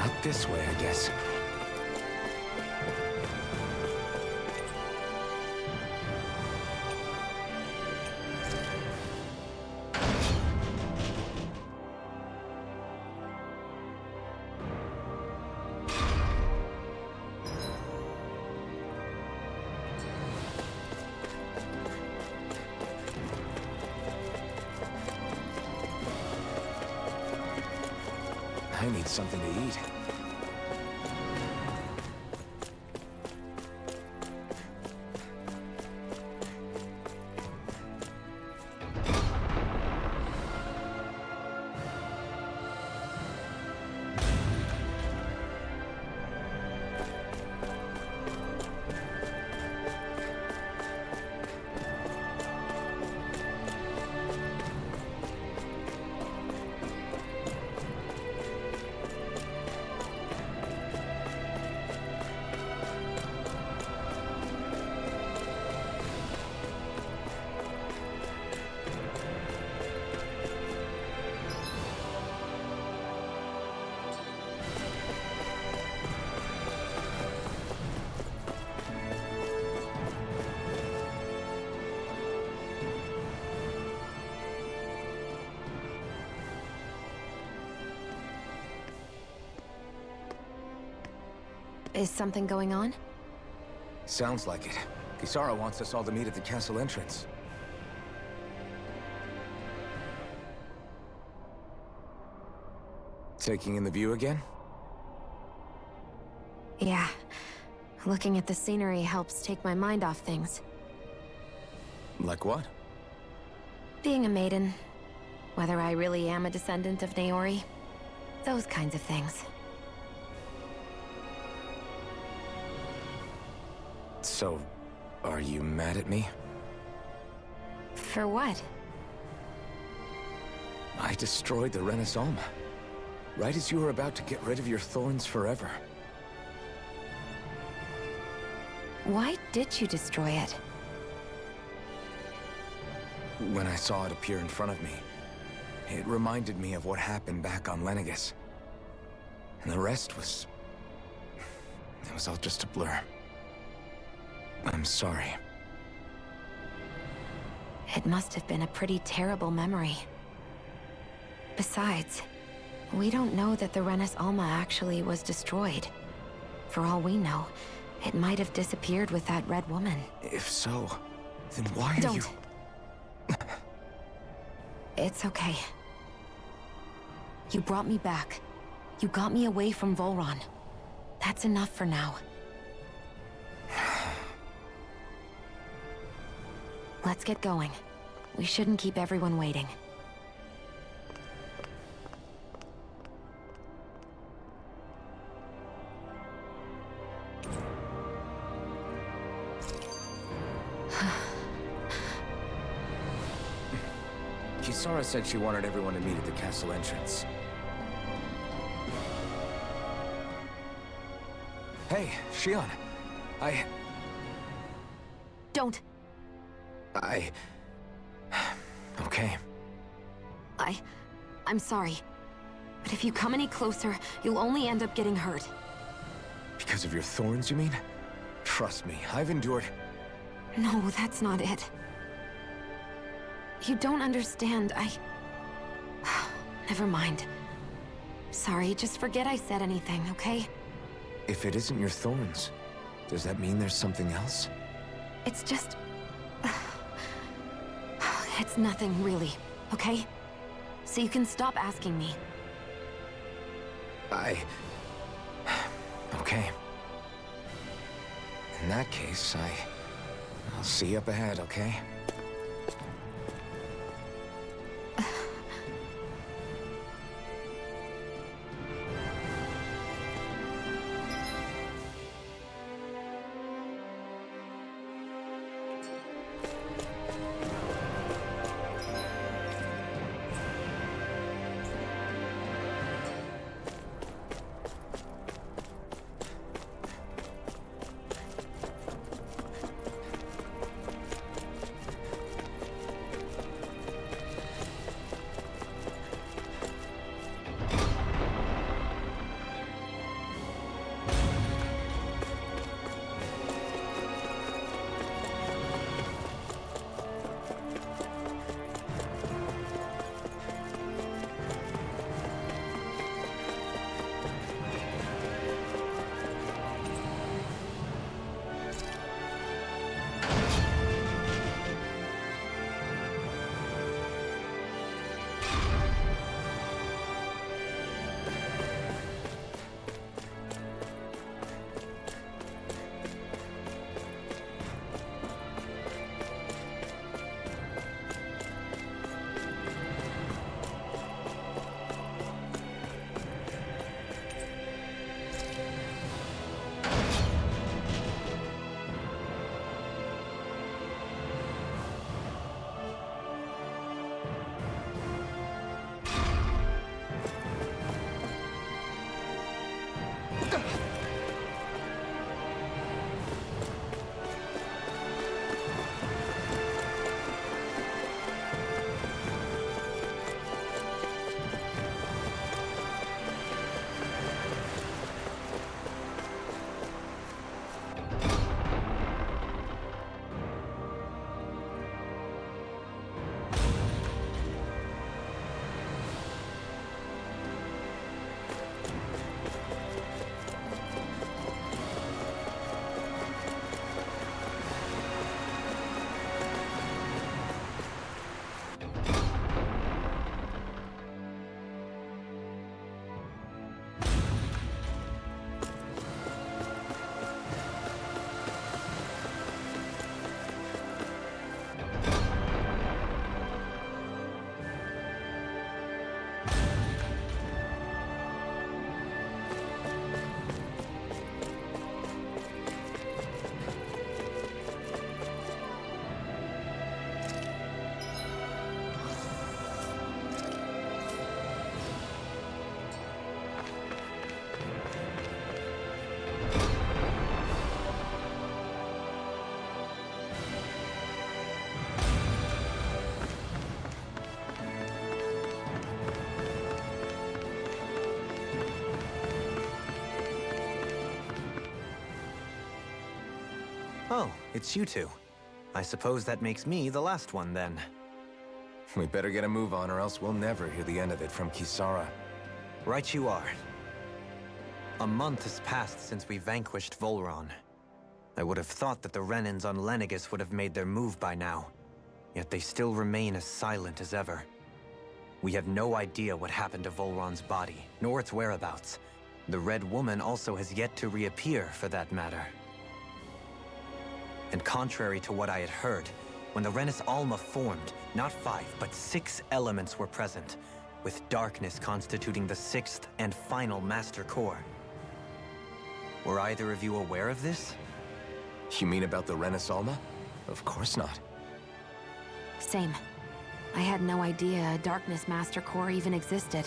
Not this way, I guess. I need something to eat. Is something going on? Sounds like it. Kisara wants us all to meet at the castle entrance. Taking in the view again? Yeah. Looking at the scenery helps take my mind off things. Like what? Being a maiden. Whether I really am a descendant of Naori. Those kinds of things. So, are you mad at me? For what? I destroyed the Rena's Alma. Right as you were about to get rid of your thorns forever. Why did you destroy it? When I saw it appear in front of me, it reminded me of what happened back on Lenegis. And the rest was... it was all just a blur. I'm sorry. It must have been a pretty terrible memory. Besides, we don't know that the Rena's Alma actually was destroyed. For all we know, it might have disappeared with that red woman. If so, then why are Don't. you... It's okay. You brought me back. You got me away from Volhron. That's enough for now. Let's get going. We shouldn't keep everyone waiting. Kisara said she wanted everyone to meet at the castle entrance. Hey, Shionne. Don't! Okay. I'm sorry. But if you come any closer, you'll only end up getting hurt. Because of your thorns, you mean? Trust me, I've endured... No, that's not it. You don't understand, Never mind. Sorry, just forget I said anything, okay? If it isn't your thorns, does that mean there's something else? It's just... It's nothing, really, okay? So you can stop asking me. Okay. In that case, I'll see you up ahead, okay? it's you two. I suppose that makes me the last one, then. We better get a move on, or else we'll never hear the end of it from Kisara. Right you are. A month has passed since we vanquished Volhron. I would have thought that the Renans on Lenegis would have made their move by now, yet they still remain as silent as ever. We have no idea what happened to Volhron's body, nor its whereabouts. The Red Woman also has yet to reappear, for that matter. And contrary to what I had heard, when the Renis Alma formed, not 5, but 6 elements were present, with darkness constituting the 6th and final Master Core. Were either of you aware of this? You mean about the Renis Alma? Of course not. Same. I had no idea a Darkness Master Core even existed.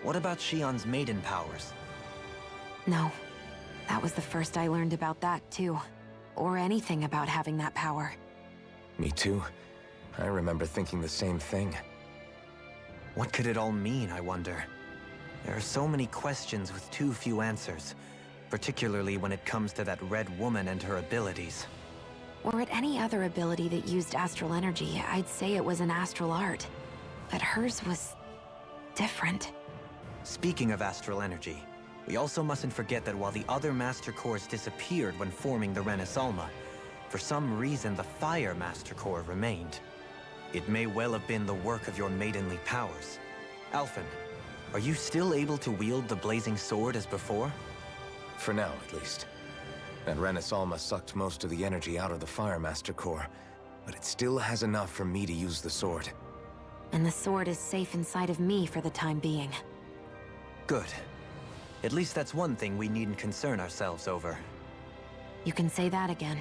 What about Shionne's maiden powers? No. That was the first I learned about that, too. Or anything about having that power. Me too. I remember thinking the same thing. What could it all mean, I wonder? There are so many questions with too few answers, particularly when it comes to that Red Woman and her abilities. Were it any other ability that used astral energy, I'd say it was an astral art. But hers was different. Speaking of astral energy, we also mustn't forget that while the other Master Cores disappeared when forming the Renis Alma, for some reason the Fire Master Core remained. It may well have been the work of your maidenly powers. Alphen, are you still able to wield the blazing sword as before? For now, at least. That Renis Alma sucked most of the energy out of the Fire Master Core, but it still has enough for me to use the sword. And the sword is safe inside of me for the time being. Good. At least that's one thing we needn't concern ourselves over. You can say that again.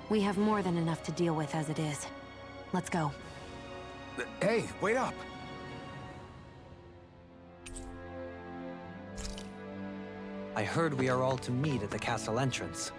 We have more than enough to deal with as it is. Let's go. Hey, wait up! I heard we are all to meet at the castle entrance.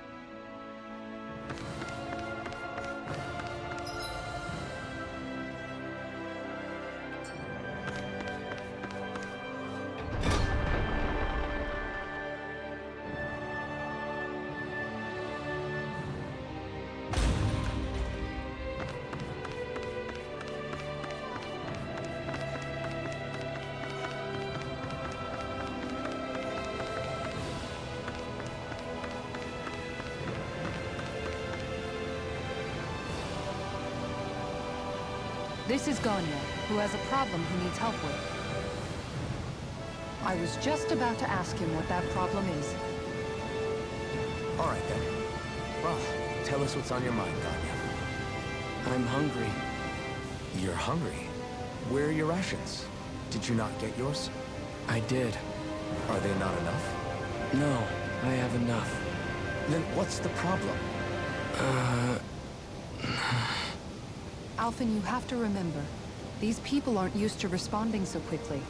This is Ganya, who has a problem he needs help with. I was just about to ask him what that problem is. All right, then. Well, tell us what's on your mind, Ganya. I'm hungry. You're hungry? Where are your rations? Did you not get yours? I did. Are they not enough? No, I have enough. Then what's the problem? Alphen, you have to remember, these people aren't used to responding so quickly.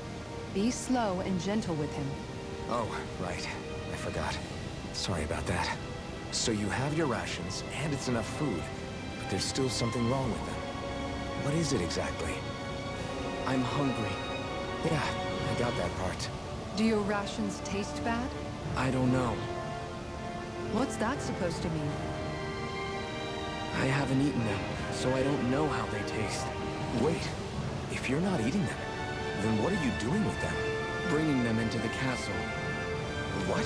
Be slow and gentle with him. Oh, right. I forgot. Sorry about that. So you have your rations, and it's enough food, but there's still something wrong with them. What is it exactly? I'm hungry. Yeah, I got that part. Do your rations taste bad? I don't know. What's that supposed to mean? I haven't eaten them, so I don't know how they taste. Wait, if you're not eating them, then what are you doing with them? Bringing them into the castle. What?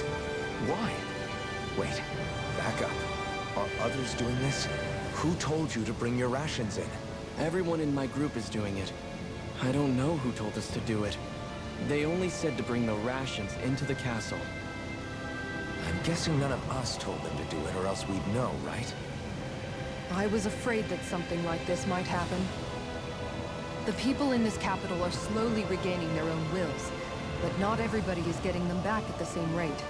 Why? Wait, back up. Are others doing this? Who told you to bring your rations in? Everyone in my group is doing it. I don't know who told us to do it. They only said to bring the rations into the castle. I'm guessing none of us told them to do it, or else we'd know, right? I was afraid that something like this might happen. The people in this capital are slowly regaining their own wills, but not everybody is getting them back at the same rate.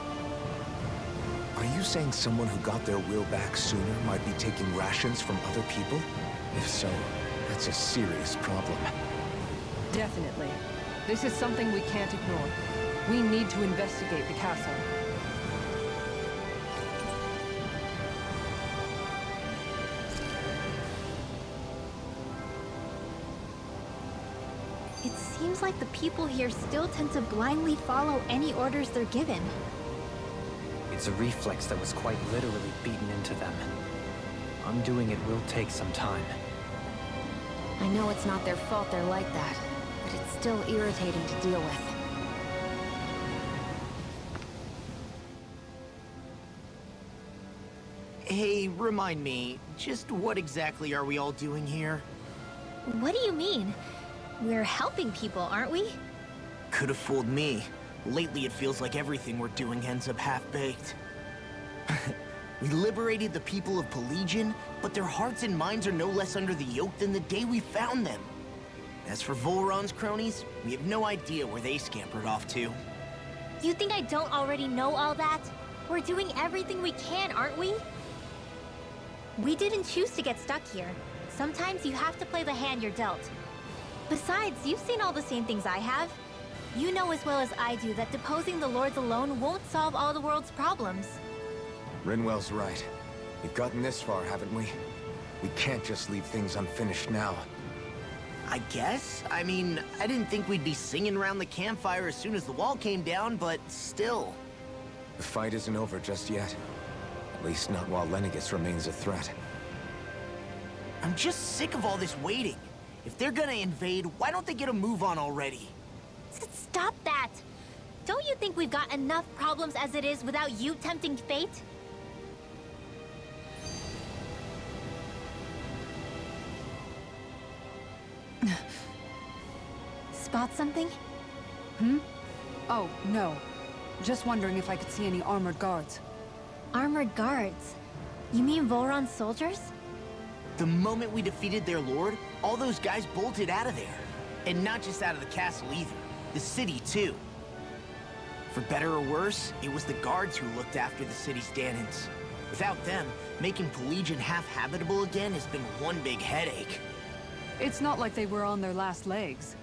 Are you saying someone who got their will back sooner might be taking rations from other people? If so, that's a serious problem. Definitely. This is something we can't ignore. We need to investigate the castle. It seems like the people here still tend to blindly follow any orders they're given. It's a reflex that was quite literally beaten into them. undoing it will take some time. I know it's not their fault they're like that, but it's still irritating to deal with. Hey, remind me, just what exactly are we all doing here? What do you mean? We're helping people, aren't we? Could have fooled me. Lately, it feels like everything we're doing ends up half-baked. We liberated the people of Pillaging, but their hearts and minds are no less under the yoke than the day we found them. As for Volhron's cronies, we have no idea where they scampered off to. You think I don't already know all that? We're doing everything we can, aren't we? We didn't choose to get stuck here. Sometimes you have to play the hand you're dealt. Besides, you've seen all the same things I have. You know as well as I do that deposing the lords alone won't solve all the world's problems. Rinwell's right. We've gotten this far, haven't we? We can't just leave things unfinished now. I guess? I mean, I didn't think we'd be singing around the campfire as soon as the wall came down, but still. The fight isn't over just yet. At least not while Lenegis remains a threat. I'm just sick of all this waiting. If they're gonna invade, why don't they get a move on already? Stop that! Don't you think we've got enough problems as it is without you tempting fate? Spot something? Oh, no. Just wondering if I could see any armored guards. Armored guards? You mean Volhron's soldiers? The moment we defeated their lord, all those guys bolted out of there. And not just out of the castle either. The city, too. For better or worse, it was the guards who looked after the city's Dahnans. Without them, making Pillaging half-habitable again has been one big headache. It's not like they were on their last legs.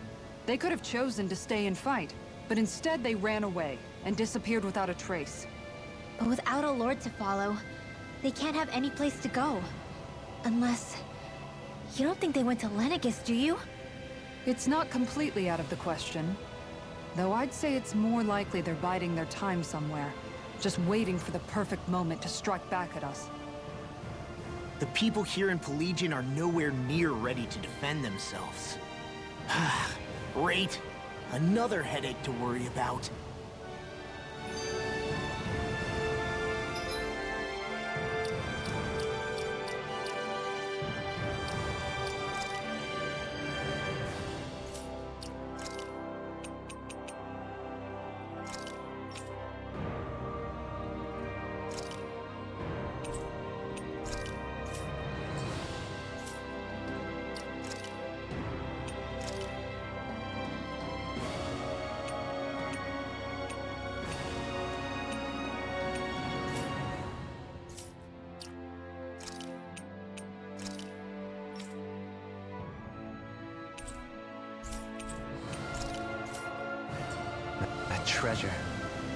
They could have chosen to stay and fight, but instead they ran away and disappeared without a trace. But without a lord to follow, they can't have any place to go. Unless... You don't think they went to Lenegis, do you? It's not completely out of the question. Though I'd say it's more likely they're biding their time somewhere, just waiting for the perfect moment to strike back at us. The people here in Pillaging are nowhere near ready to defend themselves. Great. Another headache to worry about. Treasure.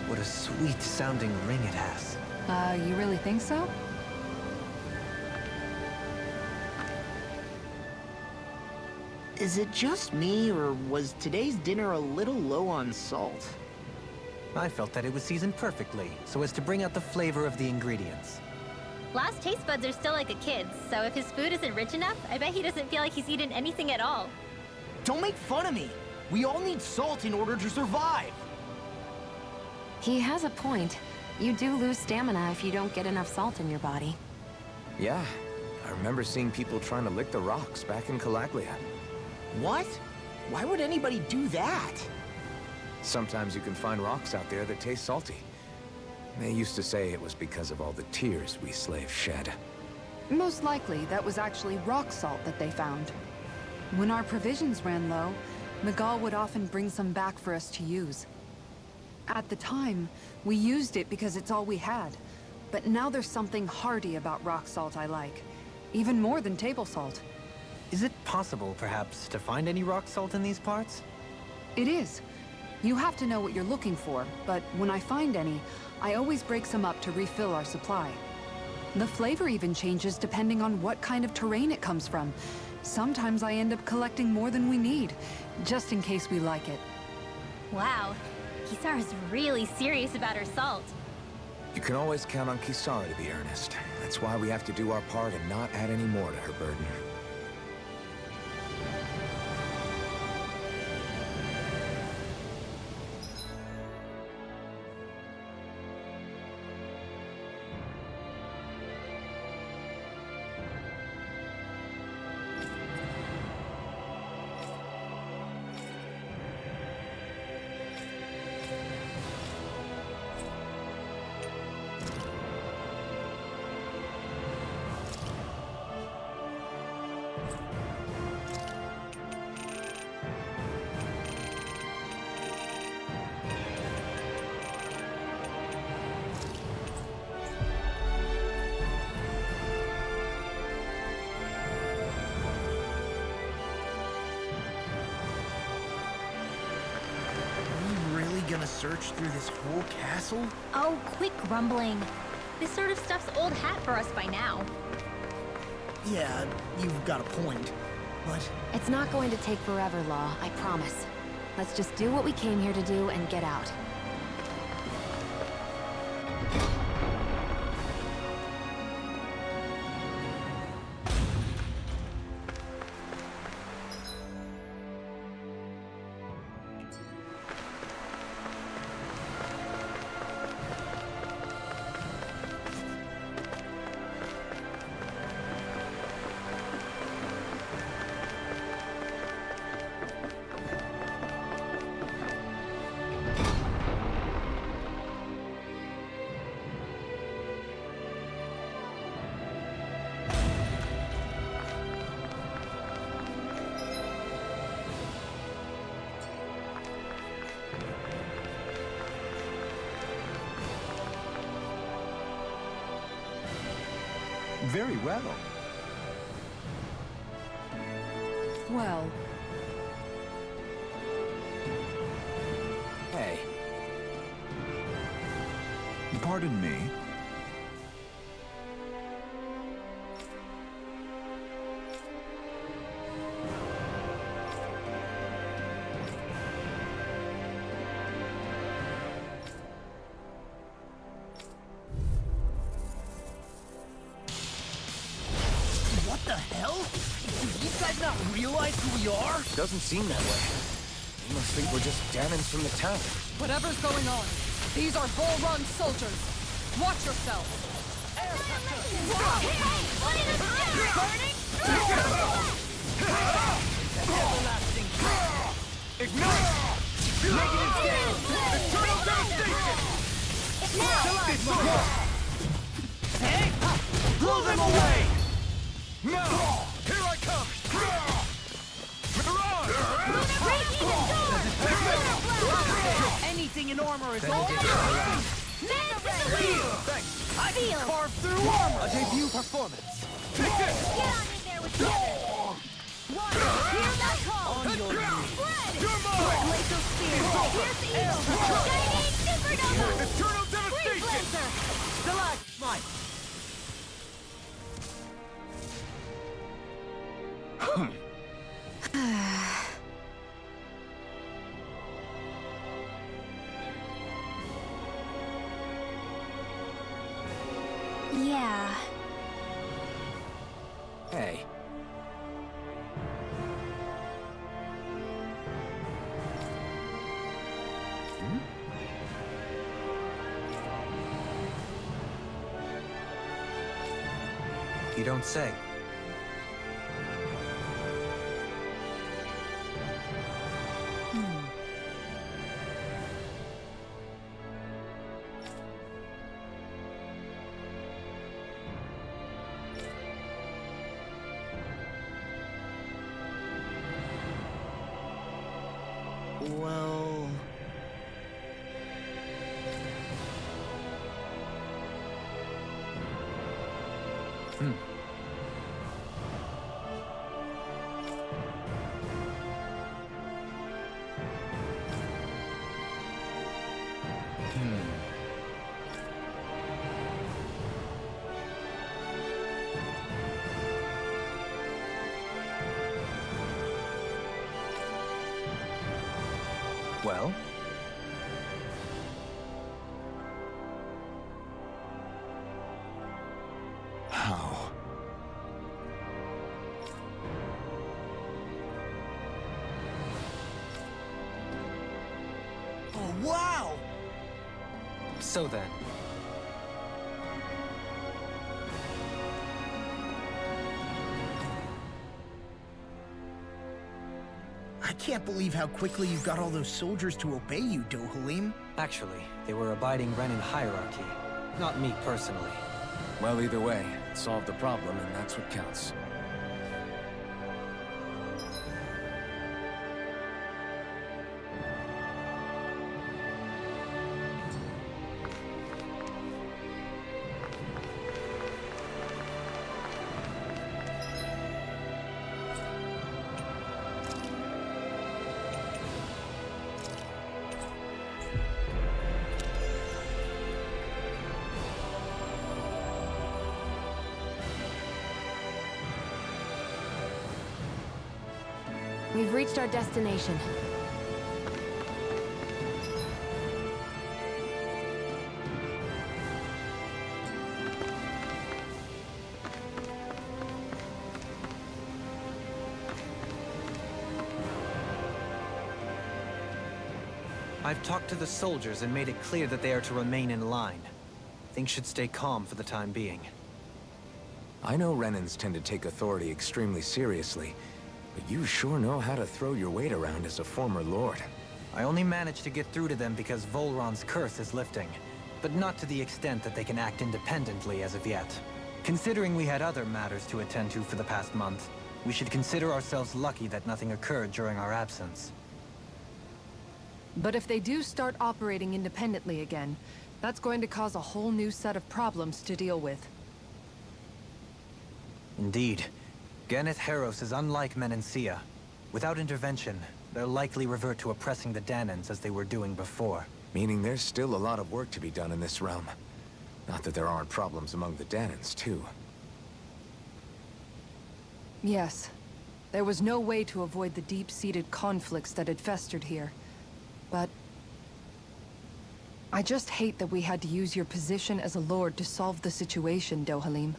What a sweet-sounding ring it has. You really think so? Is it just me, or was today's dinner a little low on salt? I felt that it was seasoned perfectly, so as to bring out the flavor of the ingredients. Last taste buds are still like a kid's, so if his food isn't rich enough, I bet he doesn't feel like he's eaten anything at all. Don't make fun of me! We all need salt in order to survive! He has a point. You do lose stamina if you don't get enough salt in your body. Yeah, I remember seeing people trying to lick the rocks back in Calaglia. What? Why would anybody do that? Sometimes you can find rocks out there that taste salty. They used to say it was because of all the tears we slaves shed. Most likely, that was actually rock salt that they found. When our provisions ran low, Miguel would often bring some back for us to use. At the time, we used it because it's all we had. But now there's something hearty about rock salt I like. Even more than table salt. Is it possible, perhaps, to find any rock salt in these parts? It is. You have to know what you're looking for, but when I find any, I always break some up to refill our supply. The flavor even changes depending on what kind of terrain it comes from. Sometimes I end up collecting more than we need, just in case we like it. Wow, Kisara's really serious about her salt. You can always count on Kisara to be earnest. That's why we have to do our part and not add any more to her burden. Gonna search through this whole castle? Oh, quit grumbling. This sort of stuff's old hat for us by now. Yeah, you've got a point, but... It's not going to take forever, Law, I promise. Let's just do what we came here to do and get out. Very well. Well, Hey, Pardon me. What the hell? Do these guys not realize who we are? doesn't seem that way. You must think we're just Dahnans from the town. Whatever's going on, these are Volhron soldiers. Watch yourself. Ignite! Negative down! Eternal devastation! Hey! Blow them away! Now! Here I come! Mirage! Anything in armor is all Thanks. I can carve through armor! A debut performance. Get on in there with the others. Hear that call. On your knees. Spread. You're mine! Glacial spear. Here's the evil. Shining supernova. Eternal Free devastation! blazer. Stalagmite! Yeah. Hey. You don't say. Well... Well? wow! So then, I can't believe how quickly you got all those soldiers to obey you, Dohalim. actually, they were abiding Renan hierarchy, not me personally. Well, either way, it solved the problem, and that's what counts. We've reached our destination. I've talked to the soldiers and made it clear that they are to remain in line. Things should stay calm for the time being. I know Renans tend to take authority extremely seriously, but you sure know how to throw your weight around as a former lord. I only managed to get through to them because Volhron's curse is lifting, but not to the extent that they can act independently as of yet. Considering we had other matters to attend to for the past month, we should consider ourselves lucky that nothing occurred during our absence. But if they do start operating independently again, that's going to cause a whole new set of problems to deal with. Indeed. Geneth Heros is unlike Menancia. Without intervention, they'll likely revert to oppressing the Dahnans as they were doing before. Meaning there's still a lot of work to be done in this realm. Not that there aren't problems among the Dahnans, too. Yes. There was no way to avoid the deep-seated conflicts that had festered here. But I just hate that we had to use your position as a lord to solve the situation, Dohalim.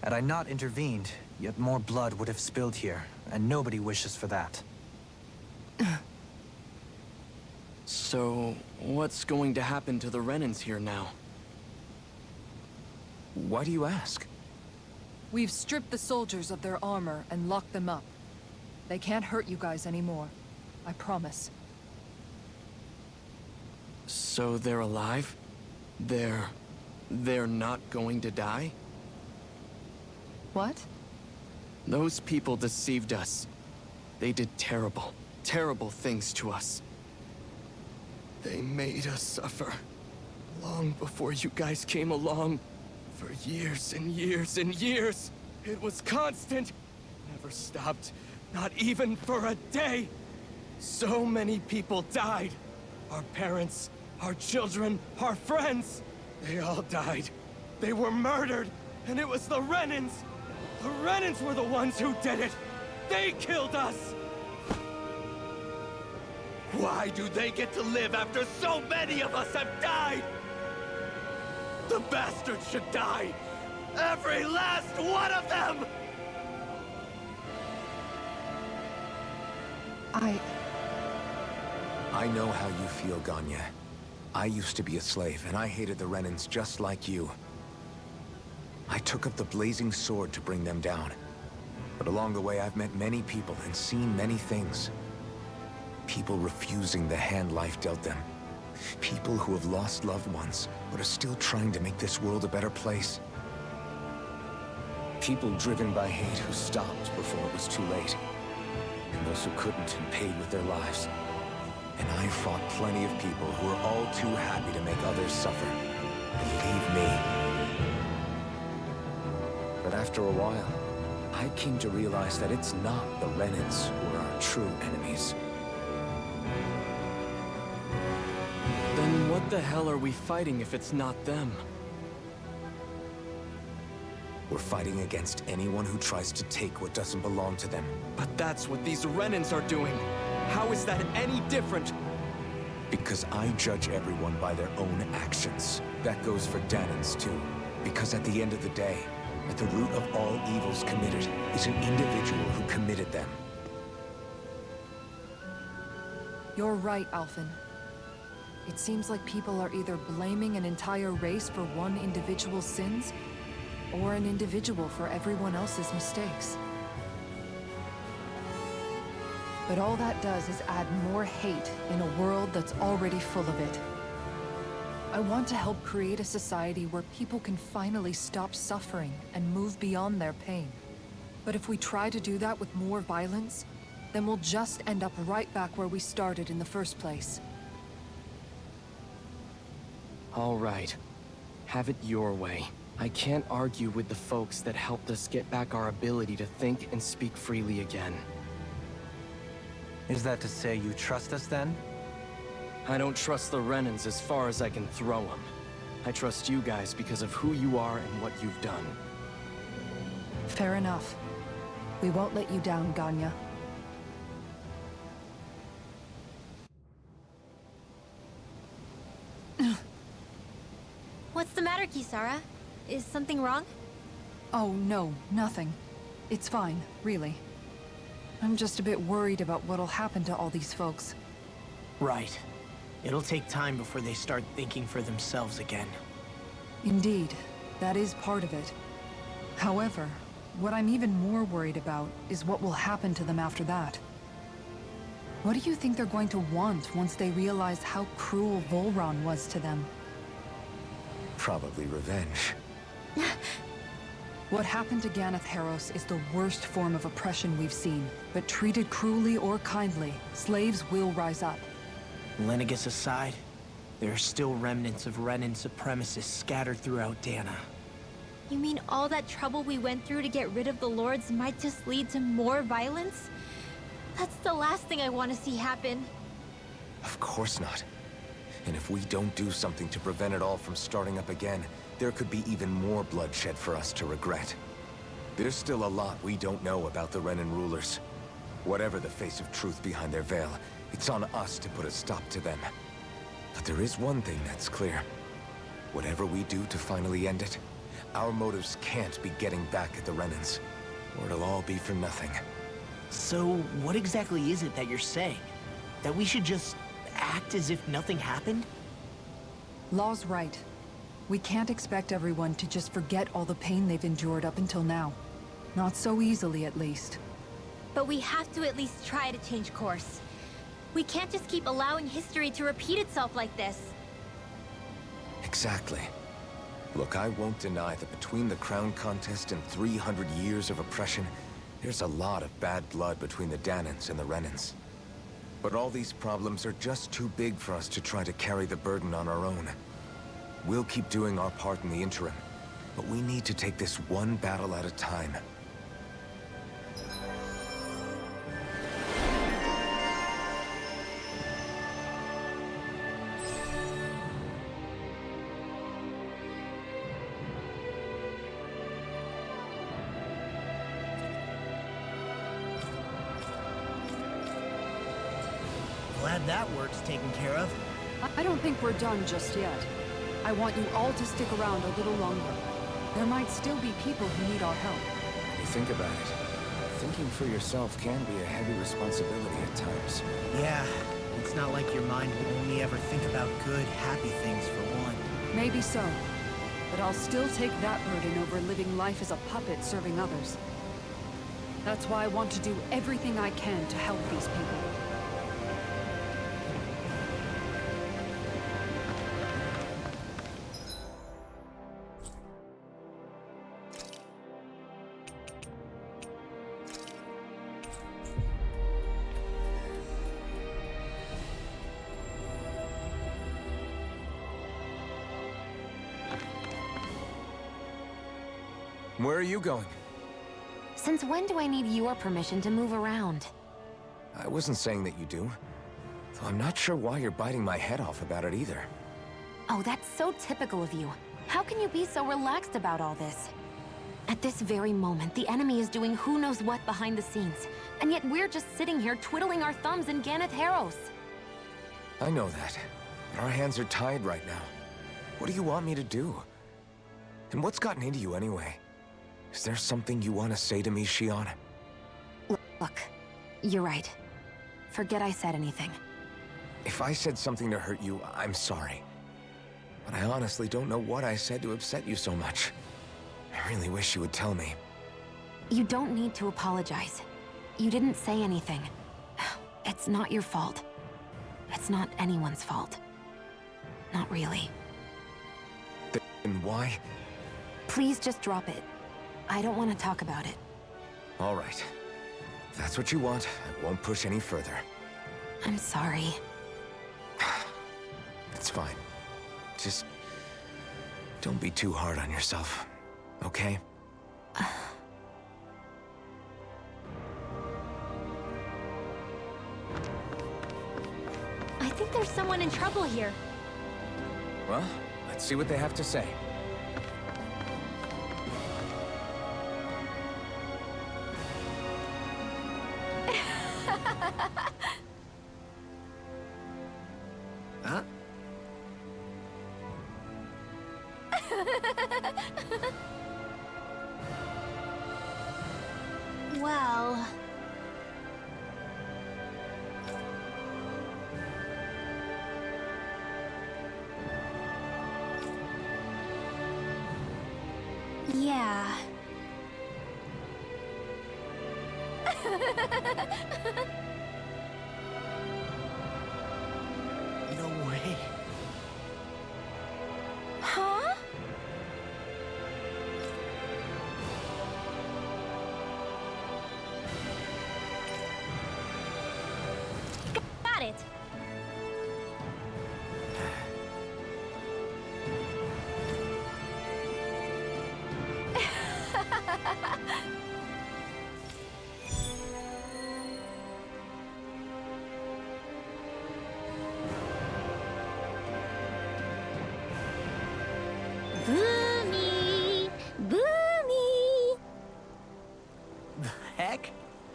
Had I not intervened, yet more blood would have spilled here, and nobody wishes for that. So, what's going to happen to the Renans here now? Why do you ask? We've stripped the soldiers of their armor and locked them up. They can't hurt you guys anymore. I promise. So they're alive? They're not going to die? What? Those people deceived us. They did terrible, terrible things to us. They made us suffer. Long before you guys came along. For years and years and years. It was constant. Never stopped. Not even for a day. So many people died. Our parents, our children, our friends. They all died. They were murdered. And it was the Renans. The Renans were the ones who did it! They killed us! Why do they get to live after so many of us have died? The bastards should die! Every last one of them! I know how you feel, Ganya. I used to be a slave, and I hated the Renans just like you. I took up the blazing sword to bring them down. But along the way, I've met many people and seen many things. People refusing the hand life dealt them. People who have lost loved ones, but are still trying to make this world a better place. People driven by hate who stopped before it was too late. And those who couldn't and paid with their lives. And I fought plenty of people who were all too happy to make others suffer. Believe me. But after a while, I came to realize that it's not the Renans who are our true enemies. Then what the hell are we fighting if it's not them? We're fighting against anyone who tries to take what doesn't belong to them. But that's what these Renans are doing! How is that any different? Because I judge everyone by their own actions. That goes for Dahnans too. Because at the end of the day, at the root of all evils committed is an individual who committed them. You're right, Alphen. It seems like people are either blaming an entire race for one individual's sins, or an individual for everyone else's mistakes. But all that does is add more hate in a world that's already full of it. I want to help create a society where people can finally stop suffering and move beyond their pain. But if we try to do that with more violence, then we'll just end up right back where we started in the first place. All right. Have it your way. I can't argue with the folks that helped us get back our ability to think and speak freely again. Is that to say you trust us then? I don't trust the Renans as far as I can throw them. I trust you guys because of who you are and what you've done. Fair enough. We won't let you down, Ganya. What's the matter, Kisara? Is something wrong? Oh, no, nothing. It's fine, really. I'm just a bit worried about what'll happen to all these folks. Right. It'll take time before they start thinking for themselves again. Indeed, that is part of it. However, what I'm even more worried about is what will happen to them after that. What do you think they're going to want once they realize how cruel Volhron was to them? Probably revenge. What happened to Ganatheros is the worst form of oppression we've seen, but treated cruelly or kindly, slaves will rise up. Lenegis aside, there are still remnants of Renan supremacists scattered throughout Dahna. You mean all that trouble we went through to get rid of the Lords might just lead to more violence? That's the last thing I want to see happen. Of course not. And if we don't do something to prevent it all from starting up again, there could be even more bloodshed for us to regret. There's still a lot we don't know about the Renan rulers. Whatever the face of truth behind their veil, it's on us to put a stop to them. But there is one thing that's clear. Whatever we do to finally end it, our motives can't be getting back at the Renans, or it'll all be for nothing. So, what exactly is it that you're saying? That we should just act as if nothing happened? Law's right. We can't expect everyone to just forget all the pain they've endured up until now. Not so easily, at least. But we have to at least try to change course. We can't just keep allowing history to repeat itself like this. Exactly. Look, I won't deny that between the crown contest and 300 years of oppression, there's a lot of bad blood between the Dahnans and the Renans. But all these problems are just too big for us to try to carry the burden on our own. We'll keep doing our part in the interim, but we need to take this one battle at a time. Glad that work's taken care of. I don't think we're done just yet. I want you all to stick around a little longer. There might still be people who need our help. When you think about it, thinking for yourself can be a heavy responsibility at times. Yeah, it's not like your mind will only ever think about good, happy things for one. Maybe so. But I'll still take that burden over living life as a puppet serving others. That's why I want to do everything I can to help these people. Where are you going? Since when do I need your permission to move around? I wasn't saying that you do. Though I'm not sure why you're biting my head off about it either. Oh, that's so typical of you. How can you be so relaxed about all this? At this very moment, the enemy is doing who knows what behind the scenes. And yet we're just sitting here twiddling our thumbs in Ganatheros. I know that. But our hands are tied right now. What do you want me to do? And what's gotten into you anyway? Is there something you want to say to me, Shionne? Look, you're right. Forget I said anything. If I said something to hurt you, I'm sorry. But I honestly don't know what I said to upset you so much. I really wish you would tell me. You don't need to apologize. You didn't say anything. It's not your fault. It's not anyone's fault. Not really. Then why? Please just drop it. I don't want to talk about it. All right. If that's what you want, I won't push any further. I'm sorry. It's fine. Just don't be too hard on yourself, okay? I think there's someone in trouble here. Well, let's see what they have to say. Huh? Well... yeah. No way. Huh? Got it. Boomy! Boomy! The heck?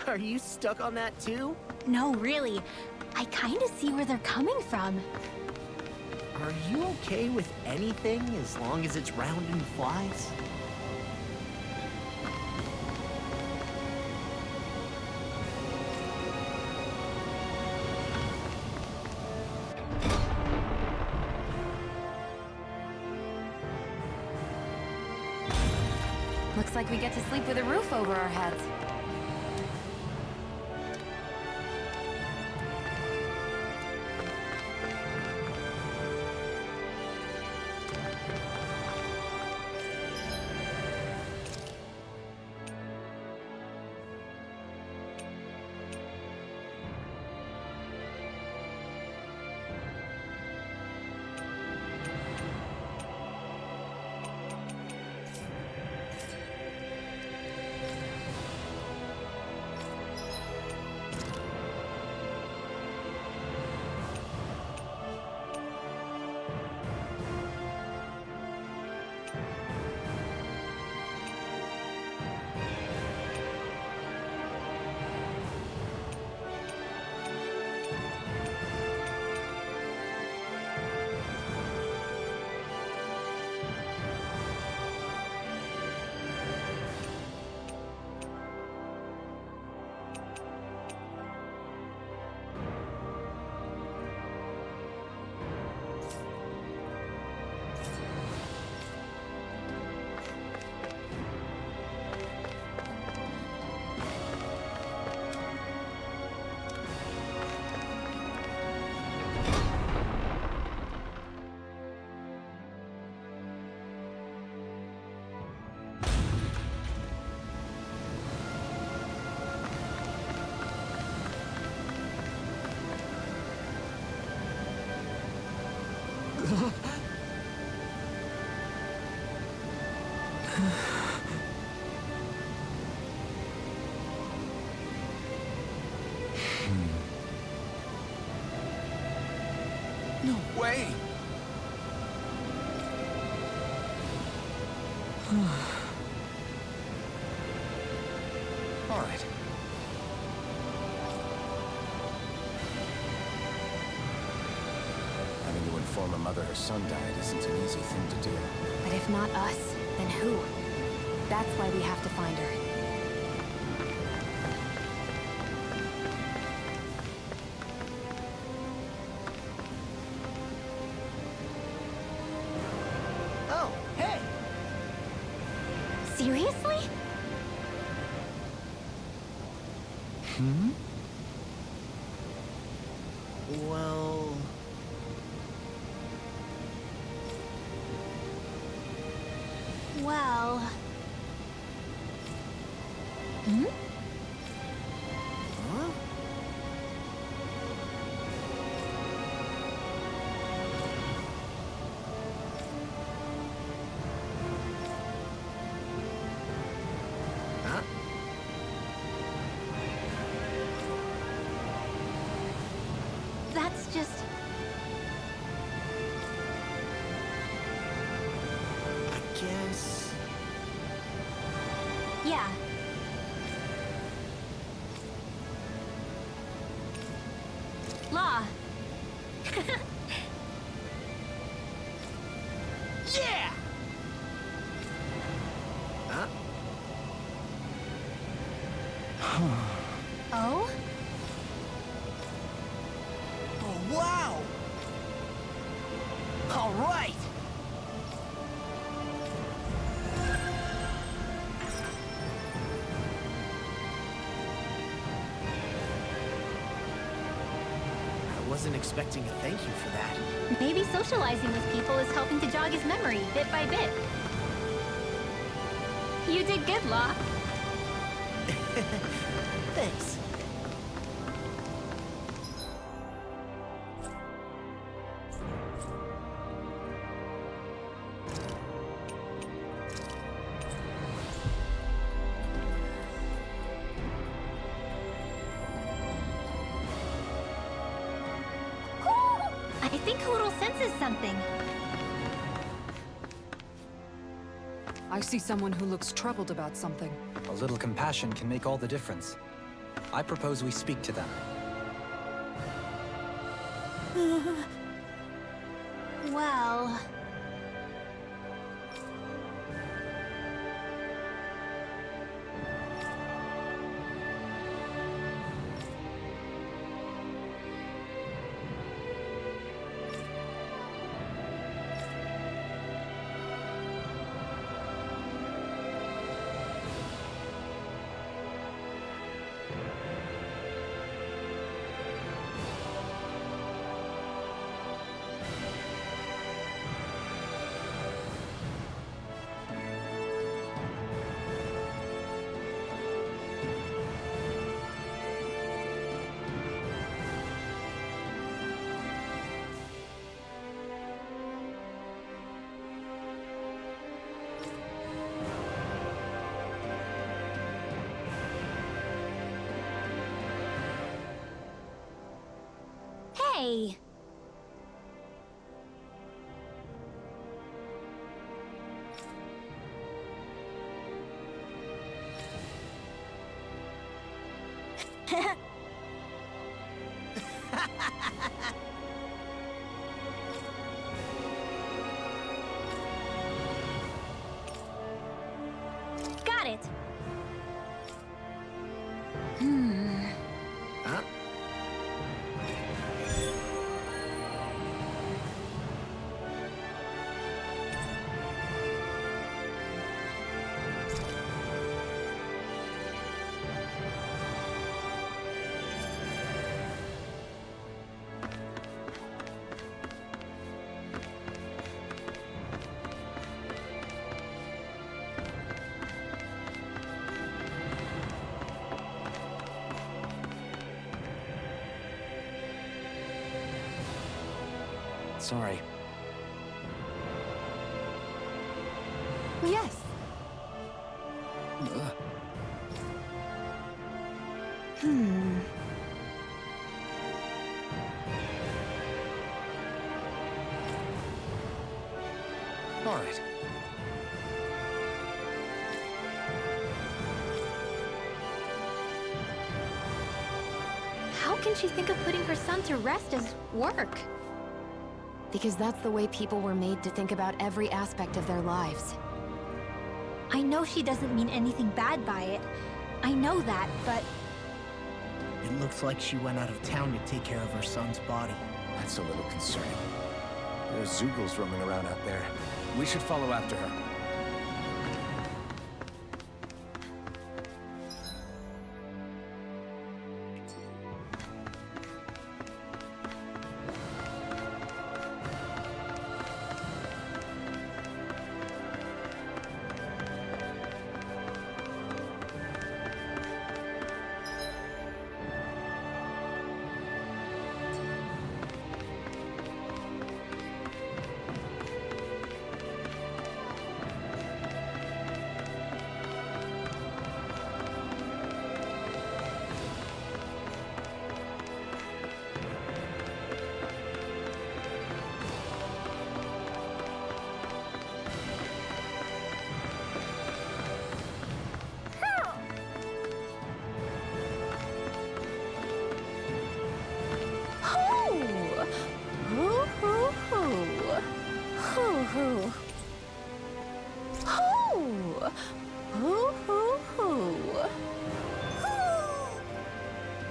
Are you stuck on that too? No, really. I kind of see where they're coming from. Are you okay with anything as long as it's round and flies? Looks like we get to sleep with a roof over our heads. No way! All right. Having to inform a mother her son died isn't an easy thing to do. But if not us, then who? That's why we have to find her. Well... Hmm? Huh? Huh? That's just... I guess... Yeah. Law. Yeah! Huh? Oh? Oh, wow! All right! I wasn't expecting a thank you for that. Maybe socializing with people is helping to jog his memory, bit by bit. You did good, Law. Thanks. I think Hoodle senses something. I see someone who looks troubled about something. A little compassion can make all the difference. I propose we speak to them. Well... Hey! Got it! Huh? Sorry. Yes. All right. How can she think of putting her son to rest as work? Because that's the way people were made to think about every aspect of their lives. I know she doesn't mean anything bad by it. I know that, but... It looks like she went out of town to take care of her son's body. That's a little concerning. There's Zoogles roaming around out there. We should follow after her.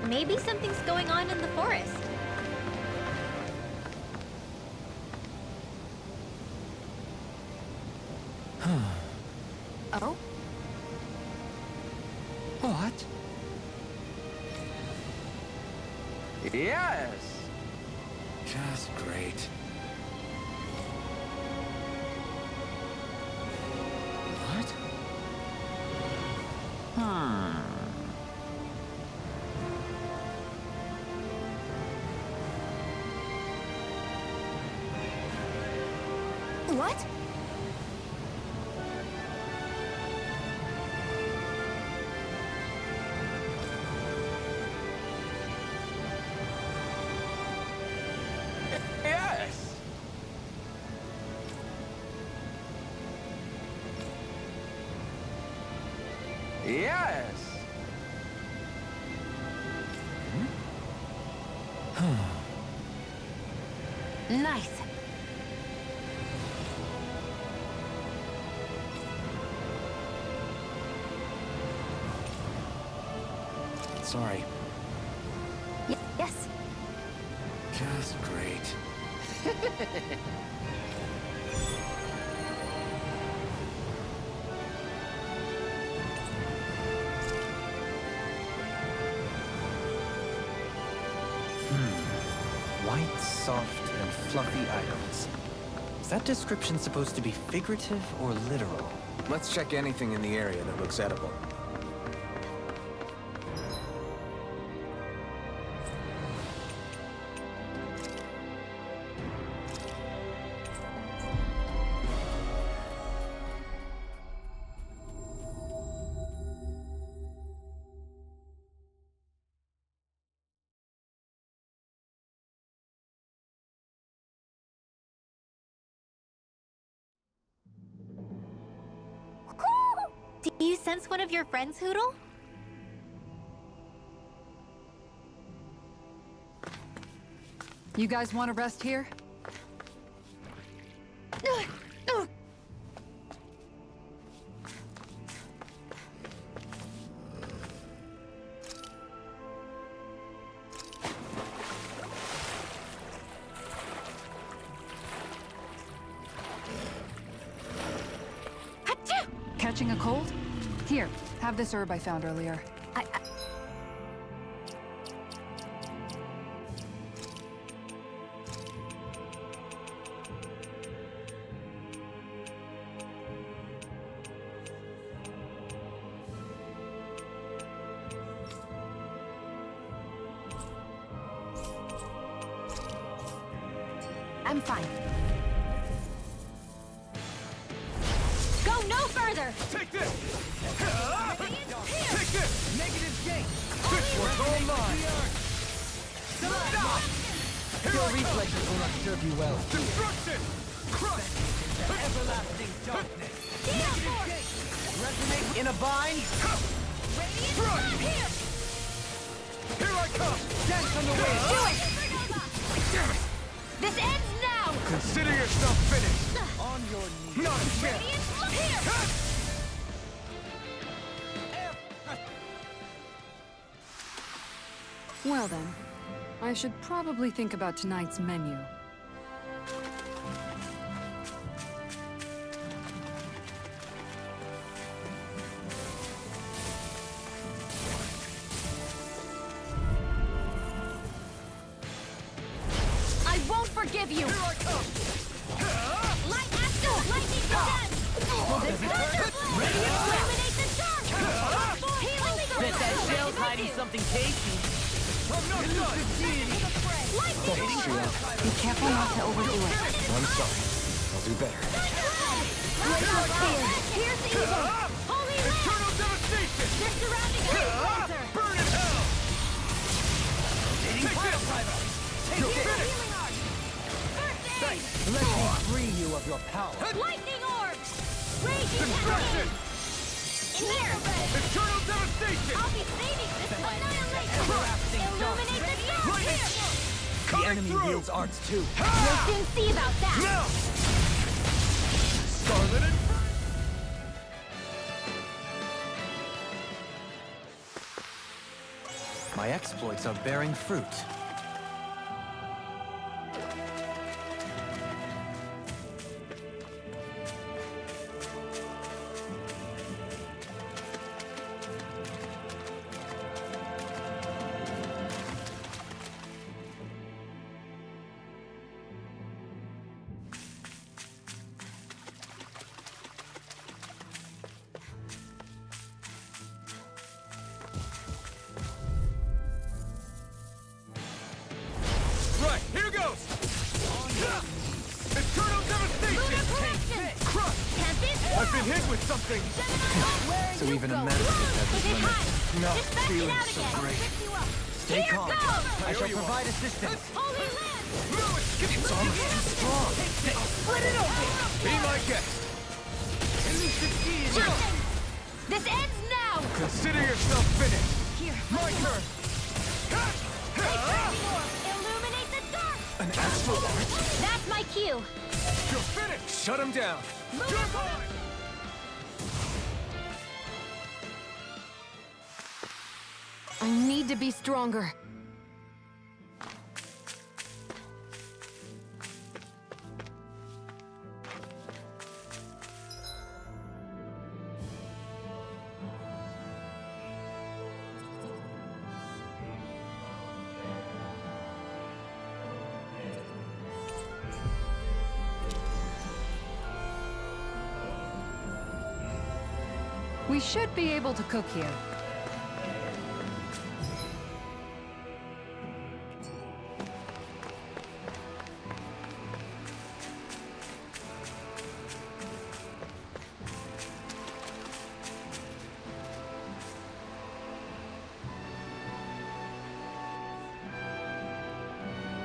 Maybe something's going on in the forest. Oh? What? Yes! Just great. What? What? Yes! Yes! Nice. Sorry. Yes. Just great. White, soft, and fluffy items. Is that description supposed to be figurative or literal? Let's check anything in the area that looks edible. Do you sense one of your friends, Hoodle? You guys want to rest here? Catching a cold? Here, have this herb I found earlier. I'm fine. Go no further! Take this! Take this! Negative gate! This one's all mine! Stop! Your reflexes will not serve you well. Destruction! Crush! Everlasting darkness! Negative gate! Resonate in a bind! Crush! Here I come! Dance on the wave! Do it! Damn it! This ends now! Consider yourself finished! On your knees! Not a chance! Radiance, look here! Well then, I should probably think about tonight's menu. I won't forgive you! Here I come! Light after lightning again! Radiance, eliminate the dark! Healing circle! Bet that shell's hiding something tasty. I'm not done! Lightning orb! Be careful not to overdo it. I'm sorry. I'll do better. Here's the evil! Holy light! Eternal devastation! They're surrounding her laser! Burn in hell! Take this! Here's the healing arc! First aid! Let me free you of your power! Lightning orb! Raging Destruction! in here! Eternal devastation! I'll be saving this one! Annihilation! Illuminate the dark! Here! The enemy wields arts too. We'll soon see about that! Now! Scarlet and... My exploits are bearing fruit. Right, here goes! Eternal devastation! Crush! I've been hit with something! So even a magic has its limits. Not feeling so great. Stay calm. I shall provide assistance. It's almost too strong. Split it open! Be my guest. This ends now! Consider yourself finished. Here, My turn. Illuminate the dark! An astral arch? That's my cue. You're finished. Shut him down. You're mine. I need to be stronger. We should be able to cook here.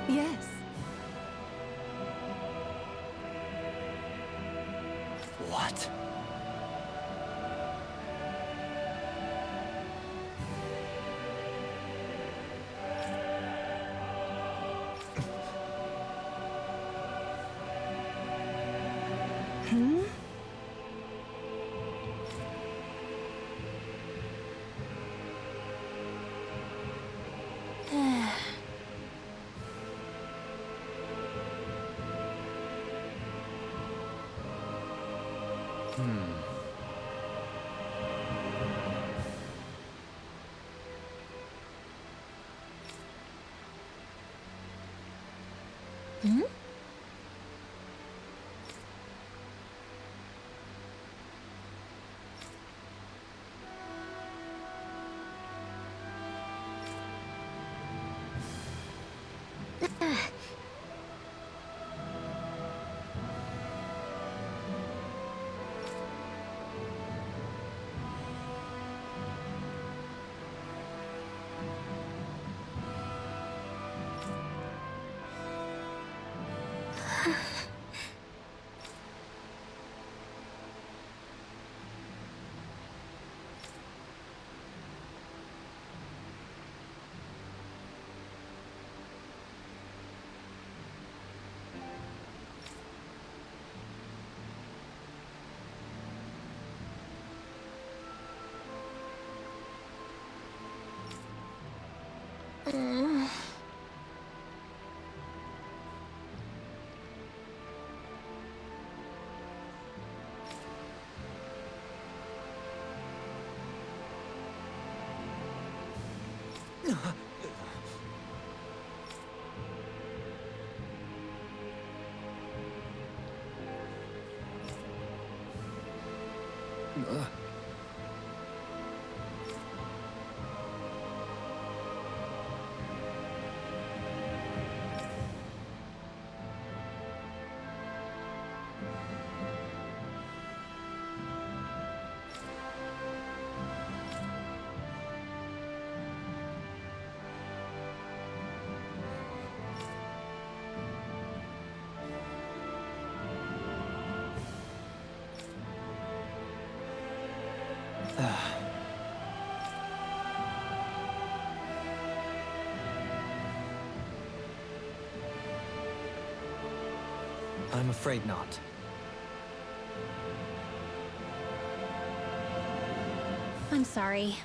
Yes. What? I'm afraid not. I'm sorry.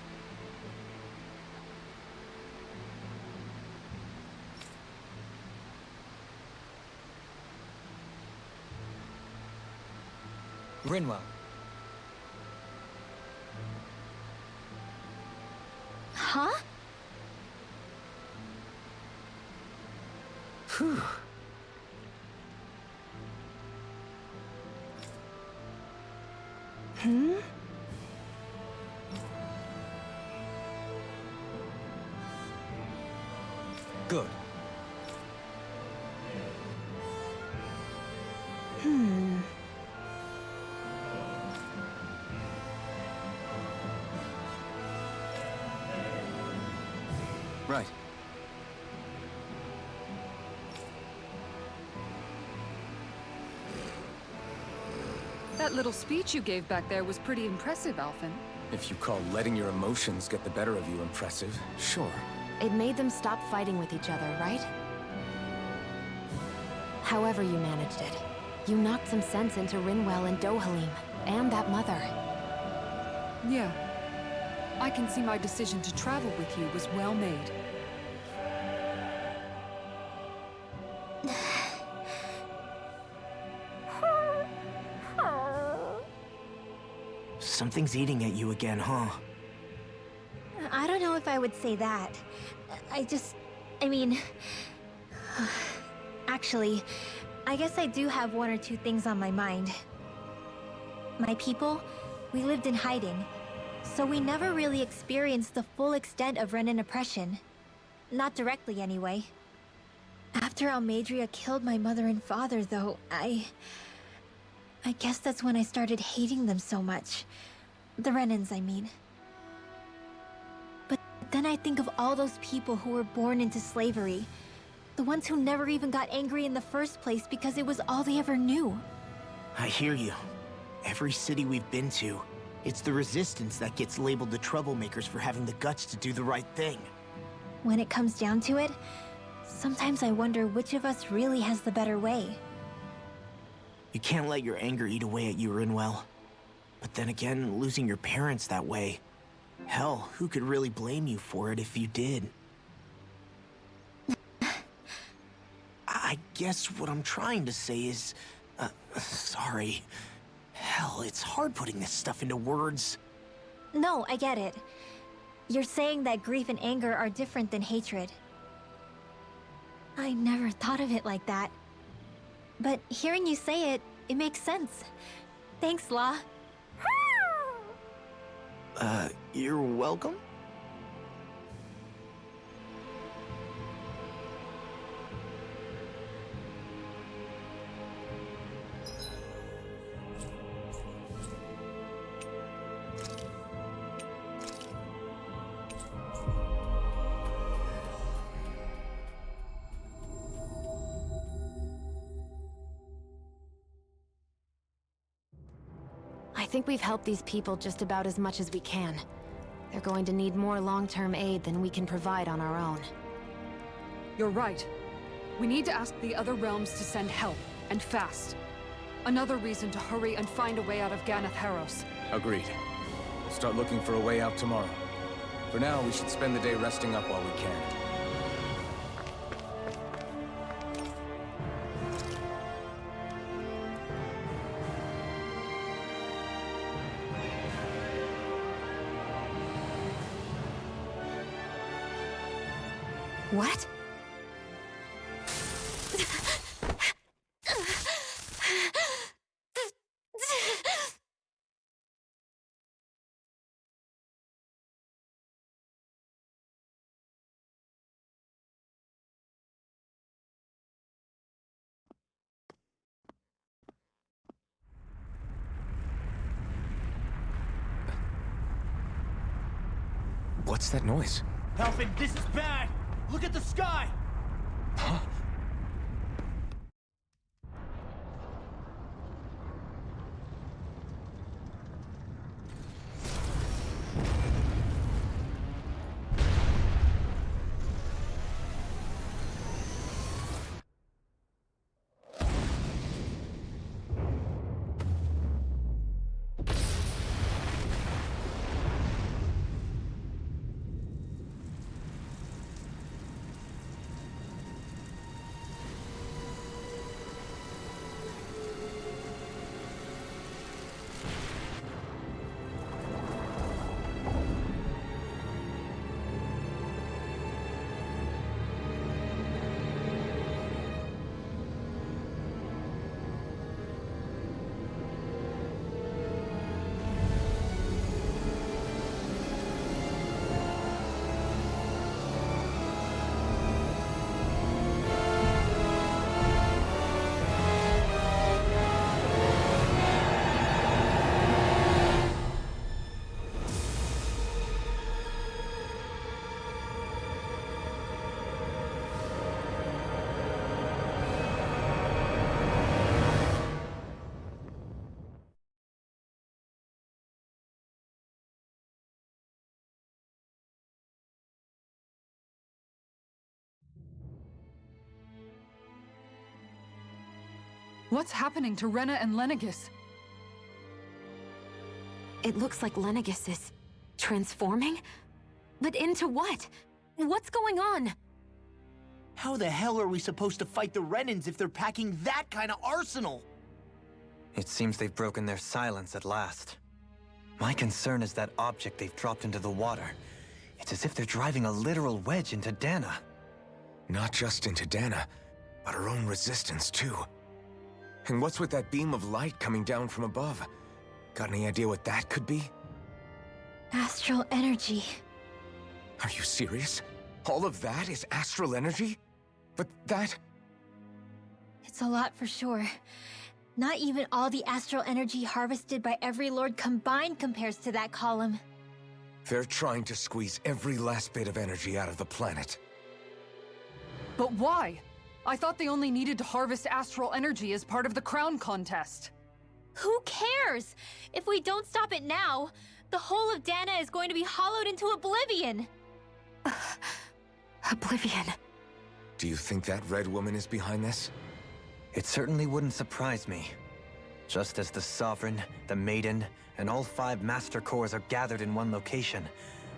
Rinwell. Huh? Phew. Hmm? Good. Hmm. Right. That little speech you gave back there was pretty impressive, Alphen. If you call letting your emotions get the better of you impressive, sure. It made them stop fighting with each other, right? However you managed it, you knocked some sense into Rinwell and Dohalim, and that mother. Yeah. I can see my decision to travel with you was well made. Something's eating at you again, huh? I don't know if I would say that. I mean... Actually, I guess I do have one or two things on my mind. My people, we lived in hiding, so we never really experienced the full extent of Renan oppression. Not directly, anyway. After Almadria killed my mother and father, though, I guess that's when I started hating them so much. The Renans, I mean. But then I think of all those people who were born into slavery. The ones who never even got angry in the first place because it was all they ever knew. I hear you. Every city we've been to, it's the Resistance that gets labeled the troublemakers for having the guts to do the right thing. When it comes down to it, sometimes I wonder which of us really has the better way. You can't let your anger eat away at you, Rinwell. But then again, losing your parents that way... Hell, who could really blame you for it if you did? I guess what I'm trying to say is... sorry. Hell, it's hard putting this stuff into words. No, I get it. You're saying that grief and anger are different than hatred. I never thought of it like that. But hearing you say it, it makes sense. Thanks, La. You're welcome? I think we've helped these people just about as much as we can. They're going to need more long-term aid than we can provide on our own. You're right. We need to ask the other realms to send help, and fast. Another reason to hurry and find a way out of Ganath Haros. Agreed. We'll start looking for a way out tomorrow. For now, we should spend the day resting up while we can. What? What's that noise? Alphen, this is bad! Look at the sky! Huh? What's happening to Rena and Lenegis? It looks like Lenegis is transforming? But into what? What's going on? How the hell are we supposed to fight the Renans if they're packing that kind of arsenal? It seems they've broken their silence at last. My concern is that object they've dropped into the water. It's as if they're driving a literal wedge into Dahna. Not just into Dahna, but her own resistance too. And what's with that beam of light coming down from above? Got any idea what that could be? Astral energy. Are you serious? All of that is astral energy? But that... It's a lot for sure. Not even all the astral energy harvested by every lord combined compares to that column. They're trying to squeeze every last bit of energy out of the planet. But why? I thought they only needed to harvest astral energy as part of the crown contest. Who cares? If we don't stop it now, the whole of Dahna is going to be hollowed into oblivion. Oblivion. Do you think that red woman is behind this? It certainly wouldn't surprise me. Just as the Sovereign, the Maiden, and all 5 Master Cores are gathered in one location,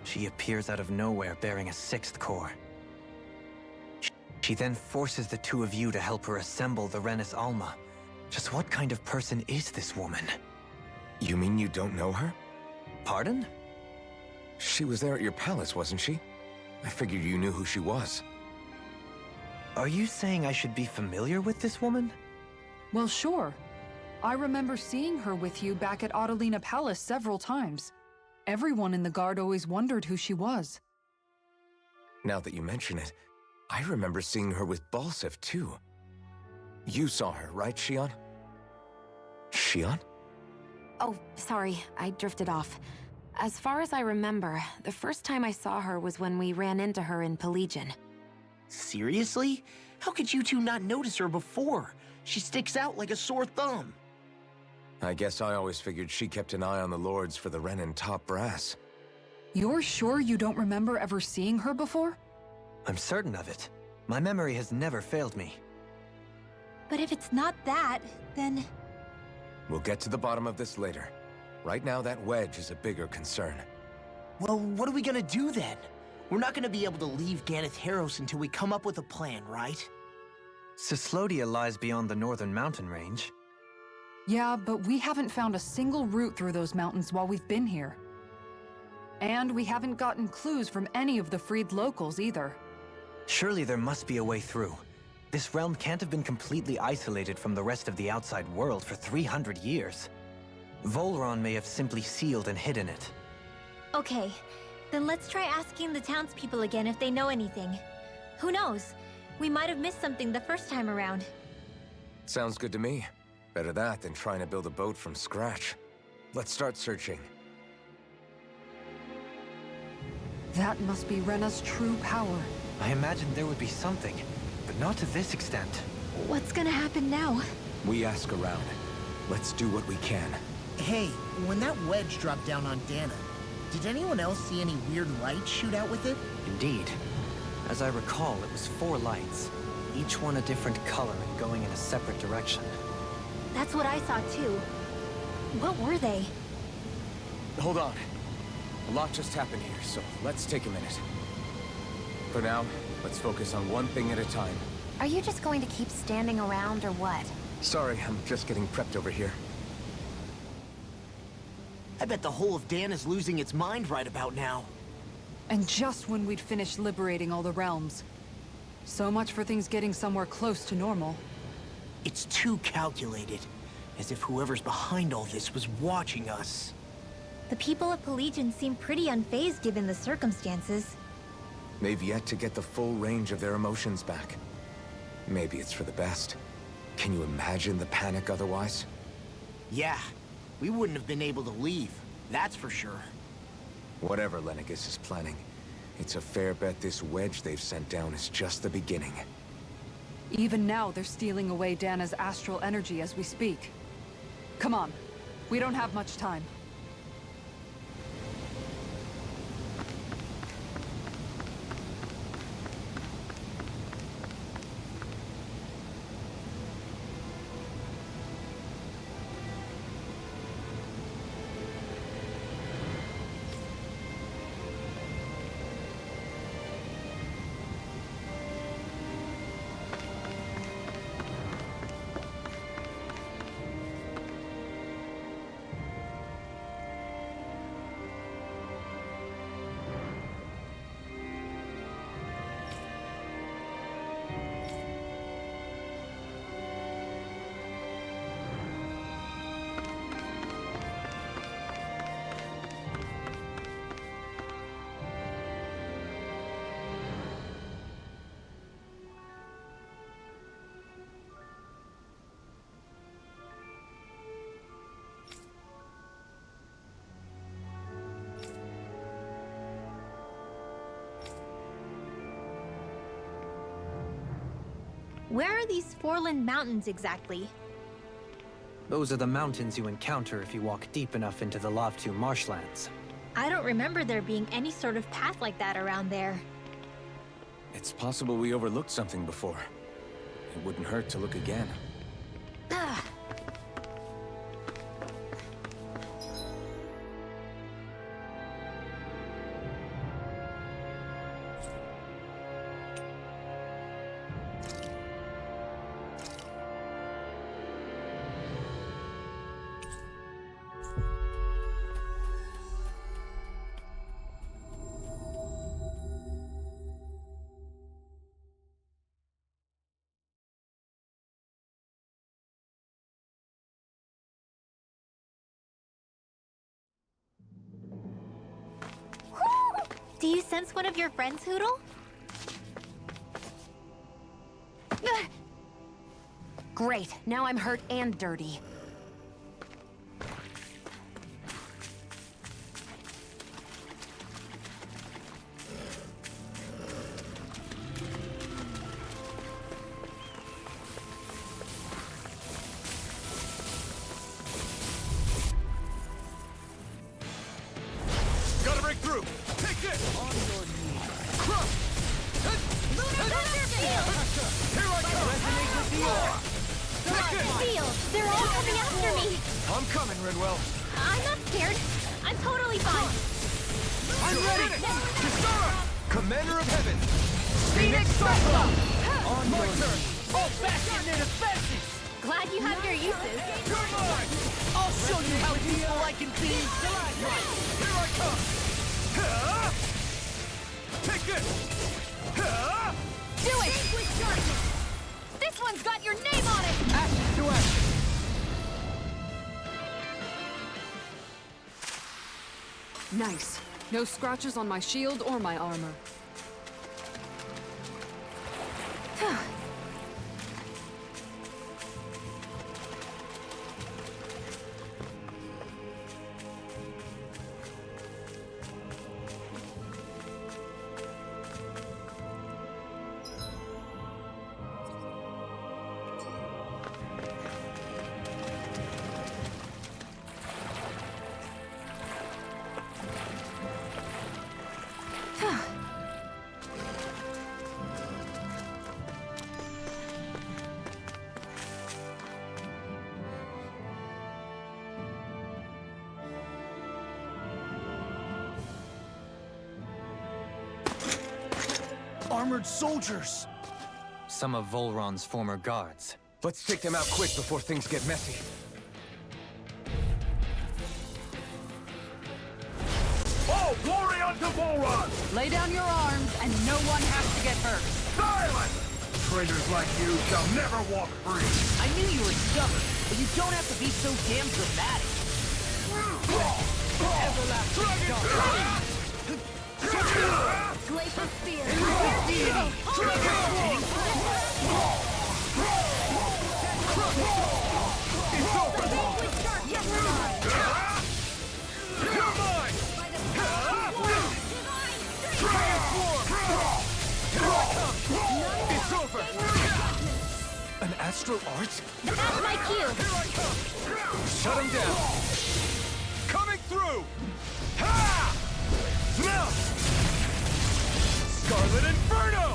she appears out of nowhere bearing a 6th core. She then forces the 2 of you to help her assemble the Renis Alma. Just what kind of person is this woman? You mean you don't know her? Pardon? She was there at your palace, wasn't she? I figured you knew who she was. Are you saying I should be familiar with this woman? Well, sure. I remember seeing her with you back at Adelina Palace several times. Everyone in the guard always wondered who she was. Now that you mention it, I remember seeing her with Balsif, too. You saw her, right, Shionne? Shionne? Oh, sorry, I drifted off. As far as I remember, the first time I saw her was when we ran into her in Pillaging. Seriously? How could you two not notice her before? She sticks out like a sore thumb. I guess I always figured she kept an eye on the lords for the Renan top brass. You're sure you don't remember ever seeing her before? I'm certain of it. My memory has never failed me. But if it's not that, then... We'll get to the bottom of this later. Right now, that wedge is a bigger concern. Well, what are we gonna do then? We're not gonna be able to leave Ganeth Heros until we come up with a plan, right? Cyslodia lies beyond the northern mountain range. Yeah, but we haven't found a single route through those mountains while we've been here. And we haven't gotten clues from any of the freed locals either. Surely there must be a way through. This realm can't have been completely isolated from the rest of the outside world for 300 years. Volhron may have simply sealed and hidden it. Okay, then let's try asking the townspeople again if they know anything. Who knows? We might have missed something the first time around. Sounds good to me. Better that than trying to build a boat from scratch. Let's start searching. That must be Rena's true power. I imagined there would be something, but not to this extent. What's gonna happen now? We ask around. Let's do what we can. Hey, when that wedge dropped down on Dahna, did anyone else see any weird lights shoot out with it? Indeed. As I recall, it was 4 lights, each one a different color and going in a separate direction. That's what I saw too. What were they? Hold on. A lot just happened here, so let's take a minute. For now, let's focus on one thing at a time. Are you just going to keep standing around or what? Sorry, I'm just getting prepped over here. I bet the whole of Dahna's losing its mind right about now. And just when we'd finished liberating all the realms. So much for things getting somewhere close to normal. It's too calculated. As if whoever's behind all this was watching us. The people of Pillaging seem pretty unfazed given the circumstances. They've yet to get the full range of their emotions back. Maybe it's for the best. Can you imagine the panic otherwise? Yeah, we wouldn't have been able to leave, that's for sure. Whatever Lenegis is planning, it's a fair bet this wedge they've sent down is just the beginning. Even now, they're stealing away Dahna's astral energy as we speak. Come on, we don't have much time. Where are these Foreland Mountains exactly? Those are the mountains you encounter if you walk deep enough into the Lavtu marshlands. I don't remember there being any sort of path like that around there. It's possible we overlooked something before. It wouldn't hurt to look again. Ugh. Do you sense one of your friends, Hootle? Great, now I'm hurt and dirty. Gotta break through! Take this! On your knees. Crush! Here I come! Resonate with the aura! Take it! Seal! They're all coming after me! I'm coming, Ridwell. I'm not scared. I'm totally fine. I'm ready! Kisara! Commander of Heaven! Phoenix Cyclone! On my turn! Hold back in their defenses! Glad you have your uses. You're mine! I'll show you how useful I can be! Here I come! Take this! Do it! This one's got your name on it! Action to action! Nice. No scratches on my shield or my armor. Armored soldiers! Some of Volhron's former guards. Let's take them out quick before things get messy. Oh, glory unto Volhron! Lay down your arms, and no one has to get hurt. Silence! Traitors like you shall never walk free! I knew you were stubborn, but you don't have to be so damn dramatic. Everlasting dark. Glacial Spear! It's over! You're mine! Transform! It's over! An astral art? That's my cue. Here I come! Shut him down! Coming through! Ha! Now! Scarlet Inferno!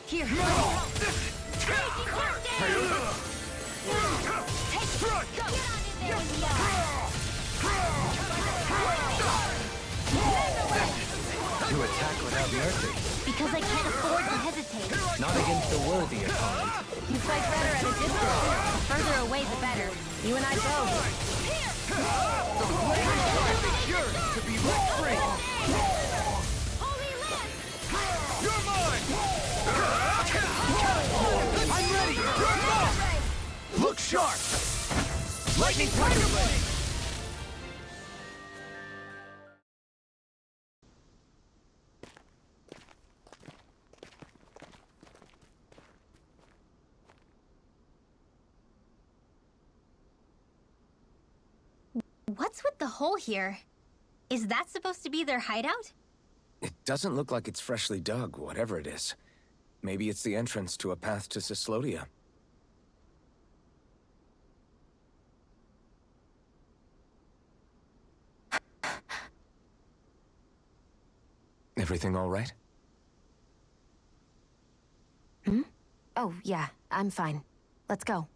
Here! You attack without mercy. Because I can't afford to hesitate. Not against a worthy opponent. You fight better at a distance. The further away, the better. You and I both. Yours to be let free! You're mine! I'm ready! You're up! Look sharp! Lightning Tiger Blade! What's with the hole here? Is that supposed to be their hideout? It doesn't look like it's freshly dug, whatever it is. Maybe it's the entrance to a path to Cyslodia. Everything all right? Hmm? Oh, yeah, I'm fine. Let's go.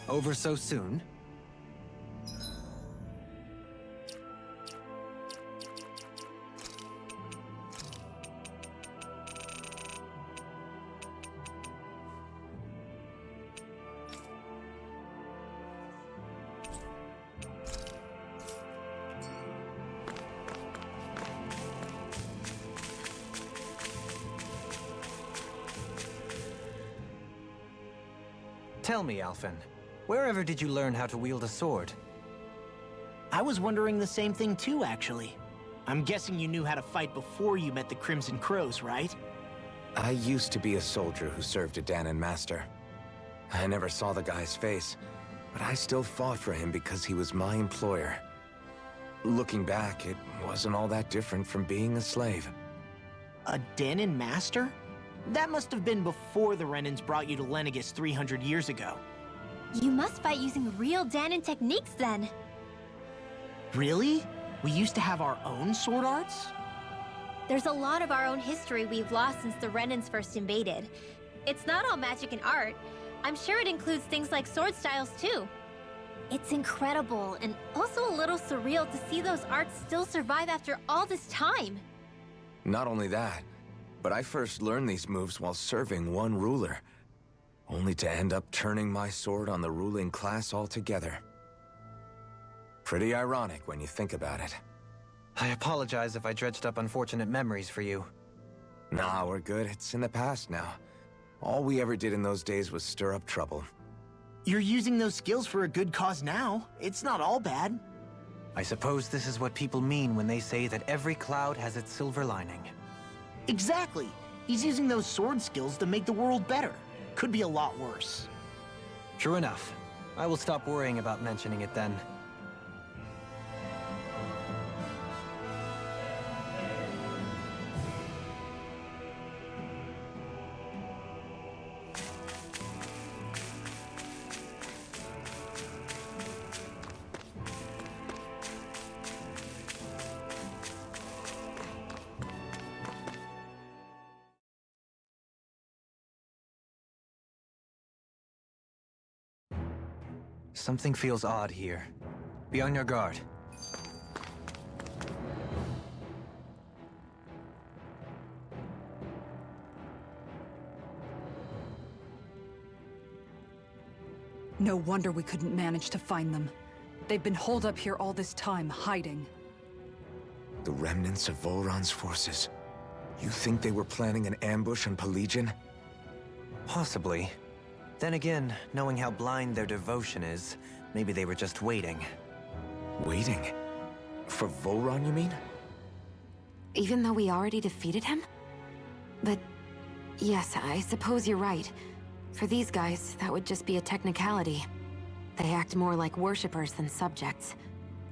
Over so soon? Tell me, Alphen, wherever did you learn how to wield a sword? I was wondering the same thing too, actually. I'm guessing you knew how to fight before you met the Crimson Crows, right? I used to be a soldier who served a Dahnan master. I never saw the guy's face, but I still fought for him because he was my employer. Looking back, it wasn't all that different from being a slave. A Dahnan master? That must have been before the Renans brought you to Lenegis 300 years ago. You must fight using real Dahnan techniques then. Really? We used to have our own sword arts? There's a lot of our own history we've lost since the Renans first invaded. It's not all magic and art. I'm sure it includes things like sword styles too. It's incredible and also a little surreal to see those arts still survive after all this time. Not only that, but I first learned these moves while serving one ruler, only to end up turning my sword on the ruling class altogether. Pretty ironic when you think about it. I apologize if I dredged up unfortunate memories for you. Nah, we're good. It's in the past now. All we ever did in those days was stir up trouble. You're using those skills for a good cause now. It's not all bad. I suppose this is what people mean when they say that every cloud has its silver lining. Exactly. He's using those sword skills to make the world better. Could be a lot worse. True enough. I will stop worrying about mentioning it then. Something feels odd here. Be on your guard. No wonder we couldn't manage to find them. They've been holed up here all this time, hiding. The remnants of Volhron's forces. You think they were planning an ambush on pillaging? Possibly. Then again, knowing how blind their devotion is, maybe they were just waiting. Waiting? For Volhron, you mean? Even though we already defeated him? But yes, I suppose you're right. For these guys, that would just be a technicality. They act more like worshippers than subjects.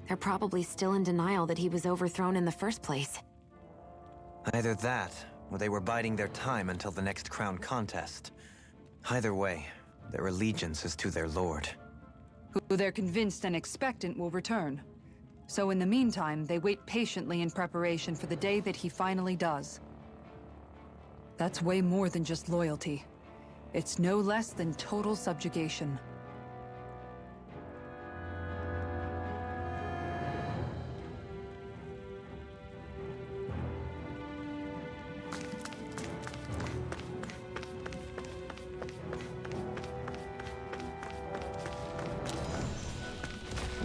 They're probably still in denial that he was overthrown in the first place. Either that, or they were biding their time until the next crown contest. Either way, their allegiance is to their lord. Who they're convinced and expectant will return. So in the meantime, they wait patiently in preparation for the day that he finally does. That's way more than just loyalty. It's no less than total subjugation.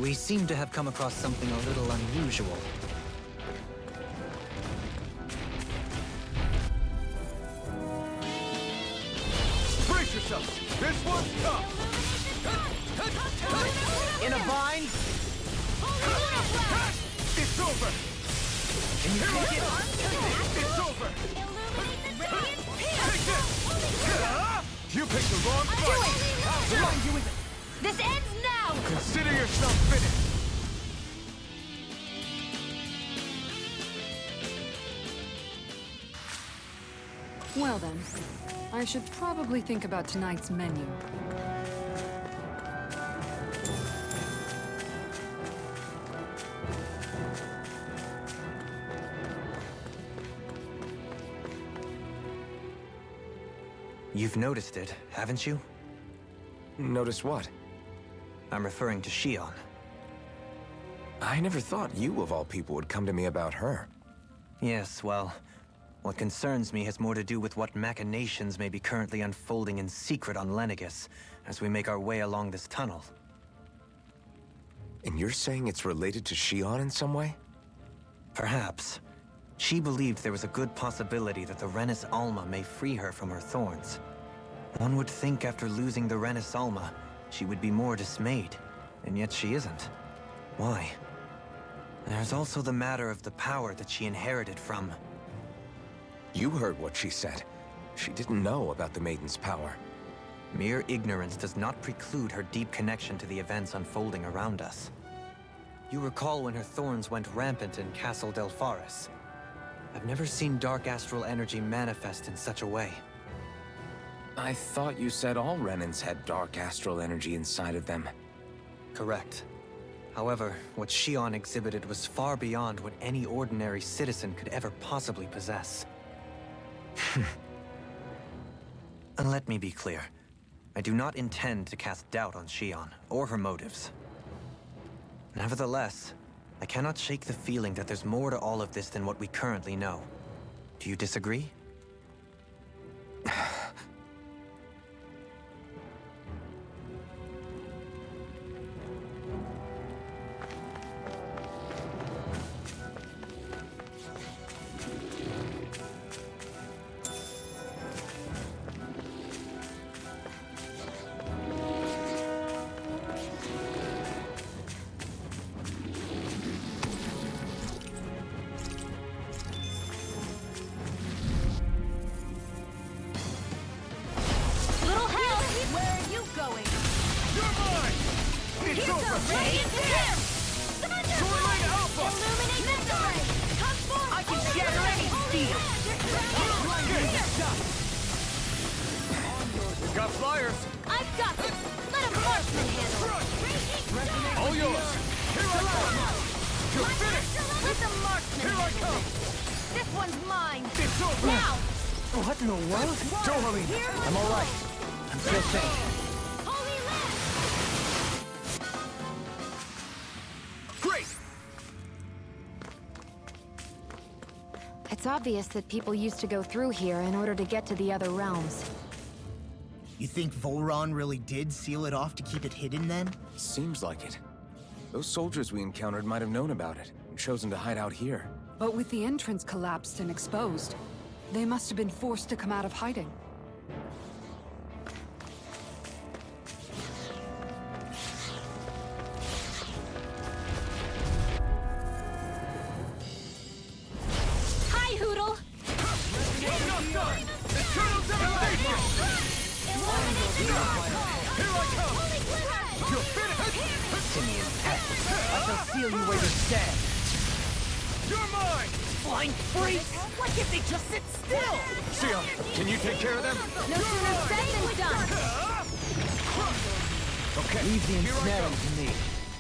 We seem to have come across something a little unusual. Brace yourself! This one's tough! In a bind? It's over! Can you take it? It's over! Take this! You picked the wrong fight! I'll find you with it. This ends now! Consider yourself finished! Well then, I should probably think about tonight's menu. You've noticed it, haven't you? Notice what? I'm referring to Shionne. I never thought you, of all people, would come to me about her. Yes, well, what concerns me has more to do with what machinations may be currently unfolding in secret on Lenegis as we make our way along this tunnel. And you're saying it's related to Shionne in some way? Perhaps. She believed there was a good possibility that the Renis Alma may free her from her thorns. One would think after losing the Renis Alma, she would be more dismayed, and yet she isn't. Why? There's also the matter of the power that she inherited from... You heard what she said. She didn't know about the Maiden's power. Mere ignorance does not preclude her deep connection to the events unfolding around us. You recall when her thorns went rampant in Castle Del Faris. I've never seen dark astral energy manifest in such a way. I thought you said all Renans had dark astral energy inside of them. Correct. However, what Shionne exhibited was far beyond what any ordinary citizen could ever possibly possess. And let me be clear. I do not intend to cast doubt on Shionne, or her motives. Nevertheless, I cannot shake the feeling that there's more to all of this than what we currently know. Do you disagree? Got flyers! I've got this! Let a marksman handle it! All yours! Here I come! You're finished! Let the marksman Here I handle come! it! This one's mine! It's over! Now! What in the world? Don't worry! I'm all right. I'm still safe. Holy land! Great! It's obvious that people used to go through here in order to get to the other realms. You think Volhron really did seal it off to keep it hidden then? Seems like it. Those soldiers we encountered might have known about it and chosen to hide out here. But with the entrance collapsed and exposed, they must have been forced to come out of hiding. Hi, Hoodle! Eternal devastation! Here I come! You're finished! Simeon pests. I shall seal you where you stand. You're mine! Flying freaks! Why can't they just sit still? Shionne, can you take care of them? No sooner said than done! Okay, Leave the here I go. ensnaring to me.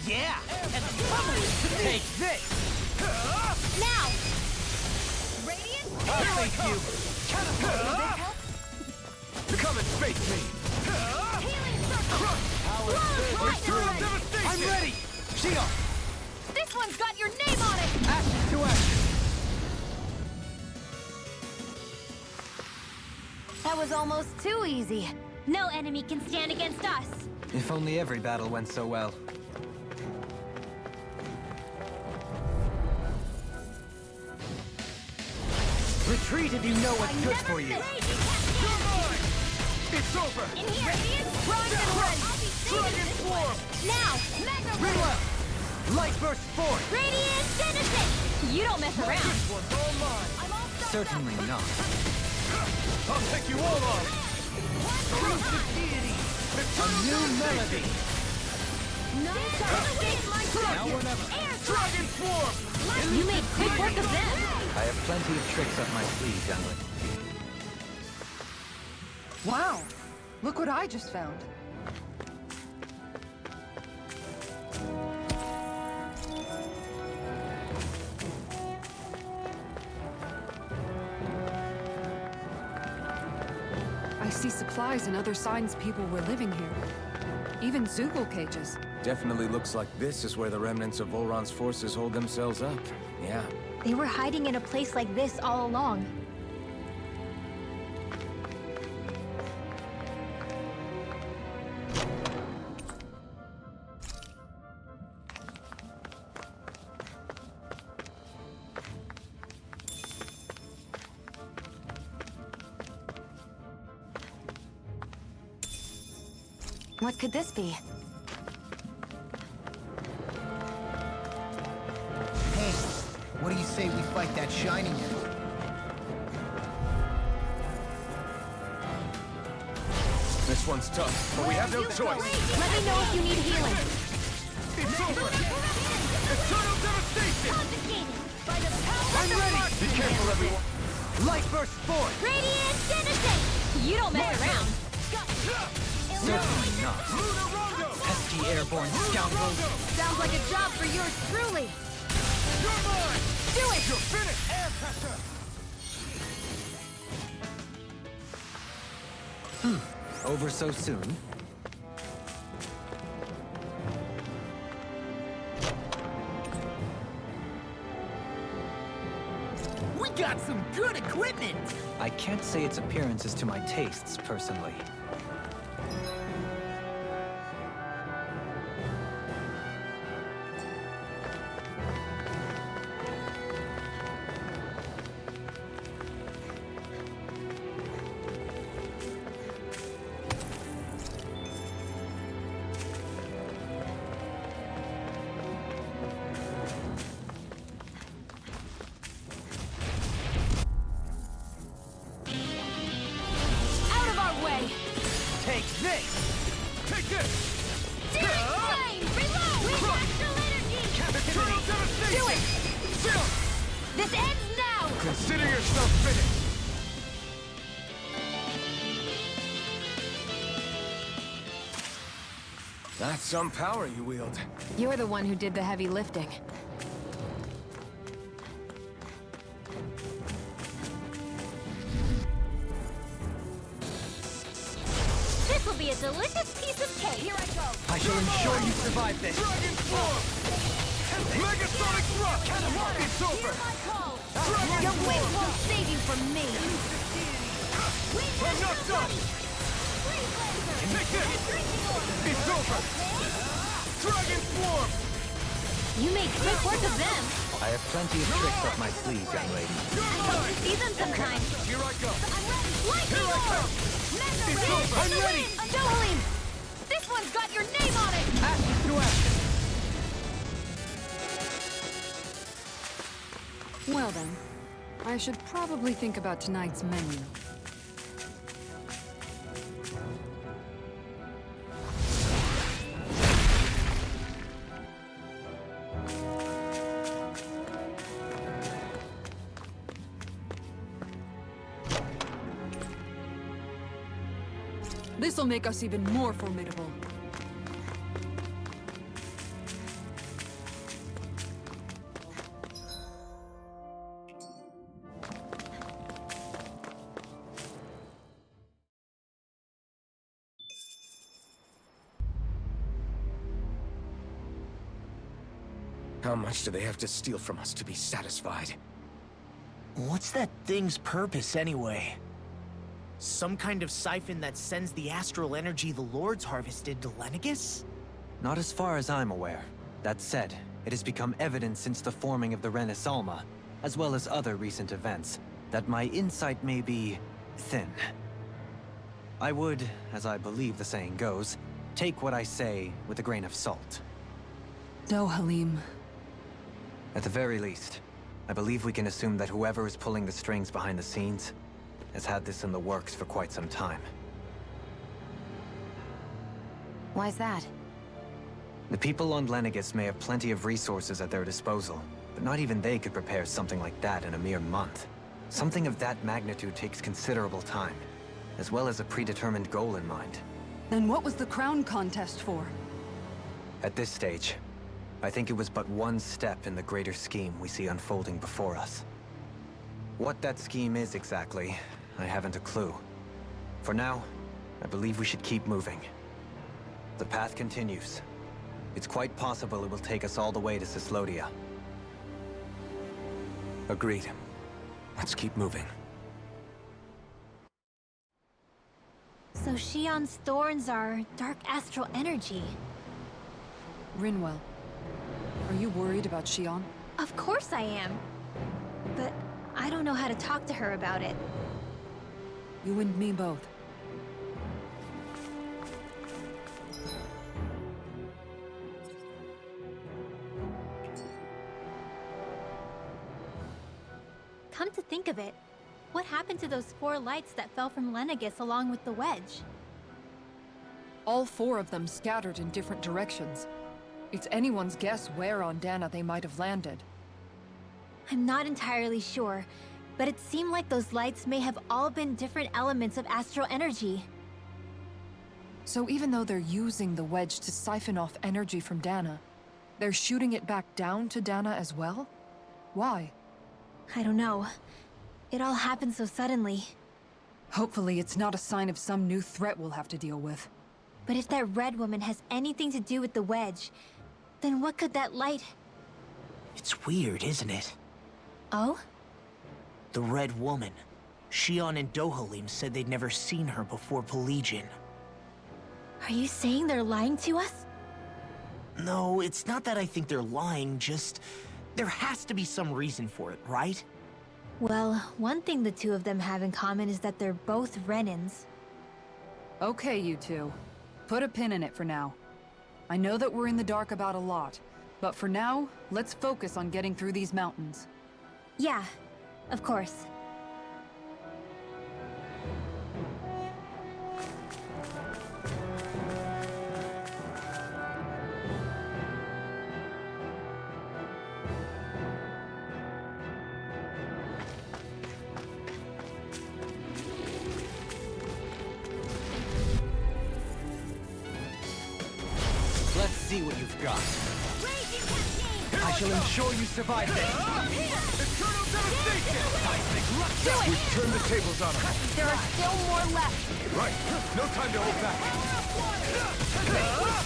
Yeah! And the trouble is to me! Take this! Now! Radiant? I'll face you. Come and face me! Healing circle! Eternal devastation! I'm ready! Shionne! This one's got your name on it! Ashes to ashes! That was almost too easy. No enemy can stand against us. If only every battle went so well. Retreat if you know what's good for you. You're mine! It's over! In here! Radiant, primed and ready! Dragon Swarm! Now! Mega Rena! Light burst forth! Radiant Genesis! You don't mess around. This one's all mine! Certainly not. I'll take you all on! Elusive deity! A new melody! Now or never! Dragon Swarm! You made quick work of them. I have plenty of tricks up my sleeve, young lady. Wow! Look what I just found. I see supplies and other signs people were living here. Even Zoogle cages. Definitely looks like this is where the remnants of Volhron's forces hold themselves up. Yeah. They were hiding in a place like this all along. What could this be? Hey, what do you say we fight that shiny man? This one's tough, but we have no choice. Let me know if you need healing. It's over! Eternal devastation! Confiscated by the power I'm ready! Be careful, everyone! Light burst forth! Radiant Genesis! You don't mess around. Certainly not. Pesky airborne scoundrels! Sounds like a job for yours truly. You're mine! Do it! You're finished! Air pressure! Over so soon? We got some good equipment! I can't say its appearance is to my tastes, personally. Take this! Take this! Searing flame! Reload! With astral energy! Eternal devastation! Do it! Chill! This ends now! Consider yourself finished! That's some power you wield. You're the one who did the heavy lifting. This will be a delicious piece of cake! Here I go! I shall ensure you survive this! Dragon Swarm! Megasonic thrust! It's over! My call! Dragon Your Swarm! wings won't save you from me! I'm not done! Take this! It's over! Dragon Swarm! You made quick work of them. I have plenty of tricks up my sleeve, young lady. Hope to see them sometime. Here I go! Lightning Here I orb! come! Mending! It's over! I'm ready! Dahan! This one's got your name on it! Ashes to ashes! Well then, I should probably think about tonight's menu. This'll make us even more formidable. How much do they have to steal from us to be satisfied? What's that thing's purpose, anyway? Some kind of siphon that sends the astral energy the Lords harvested to Lenegis? Not as far as I'm aware. That said, it has become evident since the forming of the Renaissance, as well as other recent events, that my insight may be thin. I would, as I believe the saying goes, take what I say with a grain of salt. Dohalim. At the very least, I believe we can assume that whoever is pulling the strings behind the scenes has had this in the works for quite some time. Why's that? The people on Lenegis may have plenty of resources at their disposal, but not even they could prepare something like that in a mere month. Something of that magnitude takes considerable time, as well as a predetermined goal in mind. Then what was the crown contest for? At this stage, I think it was but one step in the greater scheme we see unfolding before us. What that scheme is exactly, I haven't a clue. For now, I believe we should keep moving. The path continues. It's quite possible it will take us all the way to Cislodia. Agreed. Let's keep moving. So Shionne's thorns are dark astral energy. Rinwell, are you worried about Shionne? Of course I am. But I don't know how to talk to her about it. You and me both. Come to think of it, what happened to those 4 lights that fell from Lenegis along with the wedge? All 4 of them scattered in different directions. It's anyone's guess where on Dahna they might have landed. I'm not entirely sure, but it seemed like those lights may have all been different elements of astral energy. So even though they're using the wedge to siphon off energy from Dahna, they're shooting it back down to Dahna as well? Why? I don't know. It all happened so suddenly. Hopefully it's not a sign of some new threat we'll have to deal with. But if that red woman has anything to do with the wedge, then what could that light... It's weird, isn't it? Oh? The Red Woman. Shionne and Dohalim said they'd never seen her before pillaging. Are you saying they're lying to us? No, it's not that I think they're lying, just... there has to be some reason for it, right? Well, one thing the 2 of them have in common is that they're both Renans. Okay, you two. Put a pin in it for now. I know that we're in the dark about a lot, but for now, let's focus on getting through these mountains. Yeah, of course. Let's see what you've got. I shall ensure you survive this. Eternal devastation! Seismic rupture! We've turned the tables on them. There are still more left. Right. No time to hold back.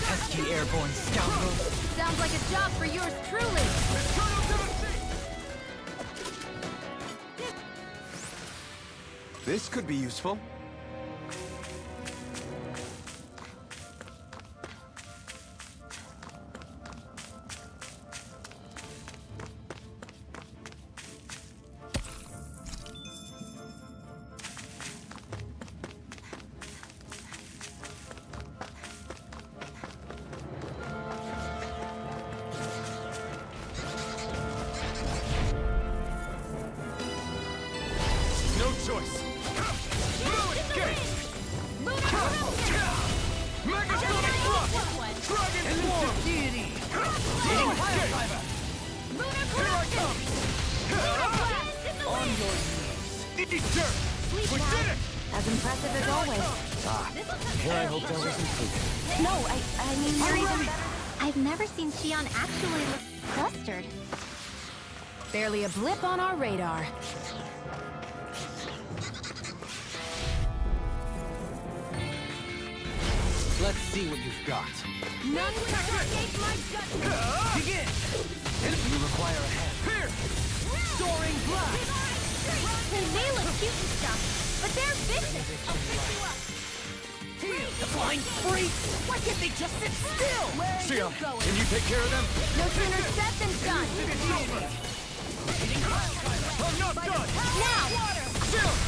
Pesky airborne scoundrel. Sounds like a job for yours truly. Eternal devastation! This could be useful. No choice. Escape! Megasonic thrust! Dragon form! Deity! Here I come! On your knees! Eat dirt! We did it! As impressive as always. Here I hope that wasn't true. No, I mean, you're even better. I've never seen Shionne actually look flustered. Barely a blip on our radar. Let's see what you've got. None can escape my judgment. Begin! You require a hand. Here! Soaring blast! They may look cute and stuff, but they're vicious. I'll fix you up. Heal! The blind freak! Why can't they just sit still? Shionne, can you take care of them? No sooner said than done. I'm not done! Now! Shionne,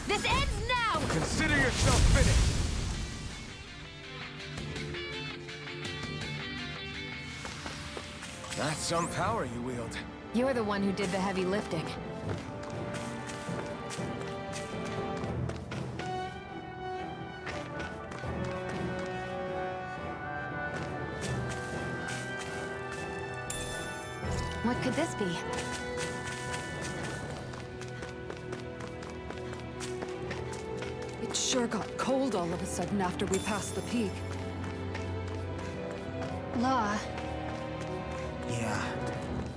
This ends now! consider yourself finished! That's some power you wield. You're the one who did the heavy lifting. What could this be? It sure got cold all of a sudden after we passed the peak. Law. Yeah,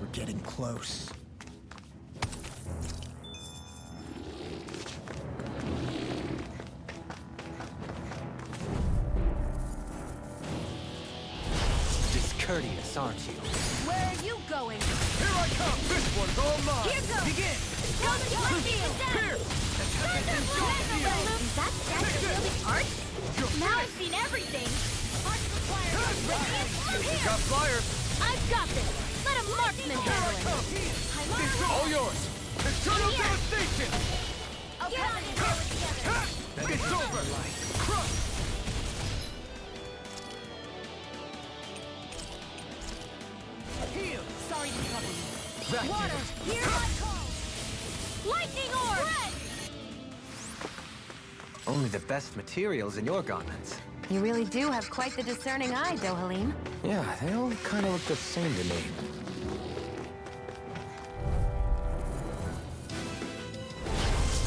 we're getting close. Discourteous, aren't you? Where are you going? Here I come! This one's all mine! Here goes! Begin! Go to the field! Here! Is that statue-wielding art? Now I've seen everything! Got flyers! I've got this! Let a marksman handle it! All yours! Eternal devastation! Get on in there together! It's over! Crush! Heal! Sorry to trouble you. Water! Hear my call! Lightning orb! Only the best materials in your garments. You really do have quite the discerning eye, Dohalim. Yeah, they all kind of look the same to me.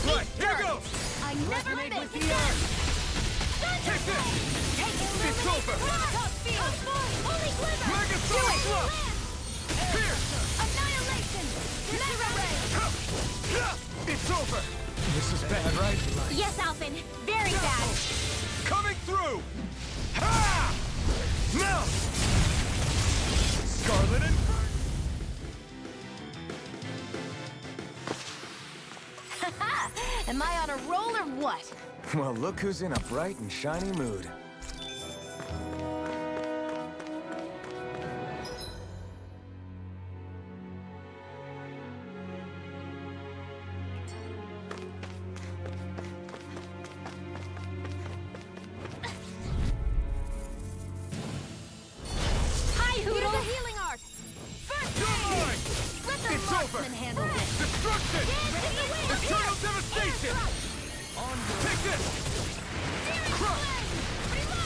Right, here goes! I never Resonate miss! with the earth! Take this! It's over! Only glimmer! Mega Do it! Slug! Here! Annihilation! Mega ray! It's over! This is bad, right? Yes, Alphen. Very bad. Coming through! Ha! Now! Scarlet and... Am I on a roll or what? Well, look who's in a bright and shiny mood. Hi, Hoodle! Here's a healing art! First You're mine! Let the It's marksman over! handle this! Destruction! Eternal devastation! Take this! Crush!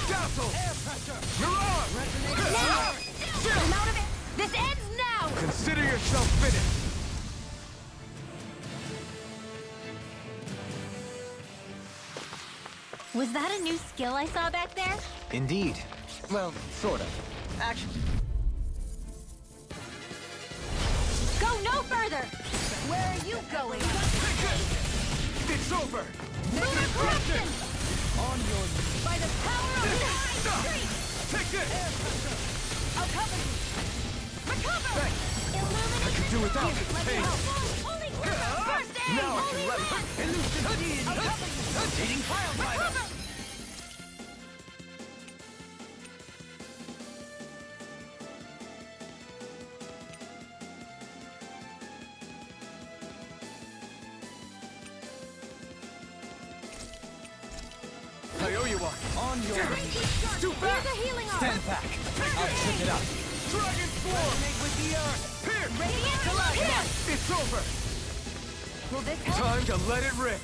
Dazzle! Mirage! Now! I'm out of it! This ends now! Consider yourself finished! Was that a new skill I saw back there? Indeed. Well, sort of. Actually, Go no further! Where are you going? It's over! Lunar corruption! On your By the power of the High Take this! I'll cover you! Recover! I could do without this pain! Only first aid! Now I can let eating pile driver! I owe you one! On your Too fast! Here's a healing arm! stand back. I'll check it out. Dragon Swarm! Resonate with the earth. Here! Radiant collide! It's over! Will this help? Time to let it rip!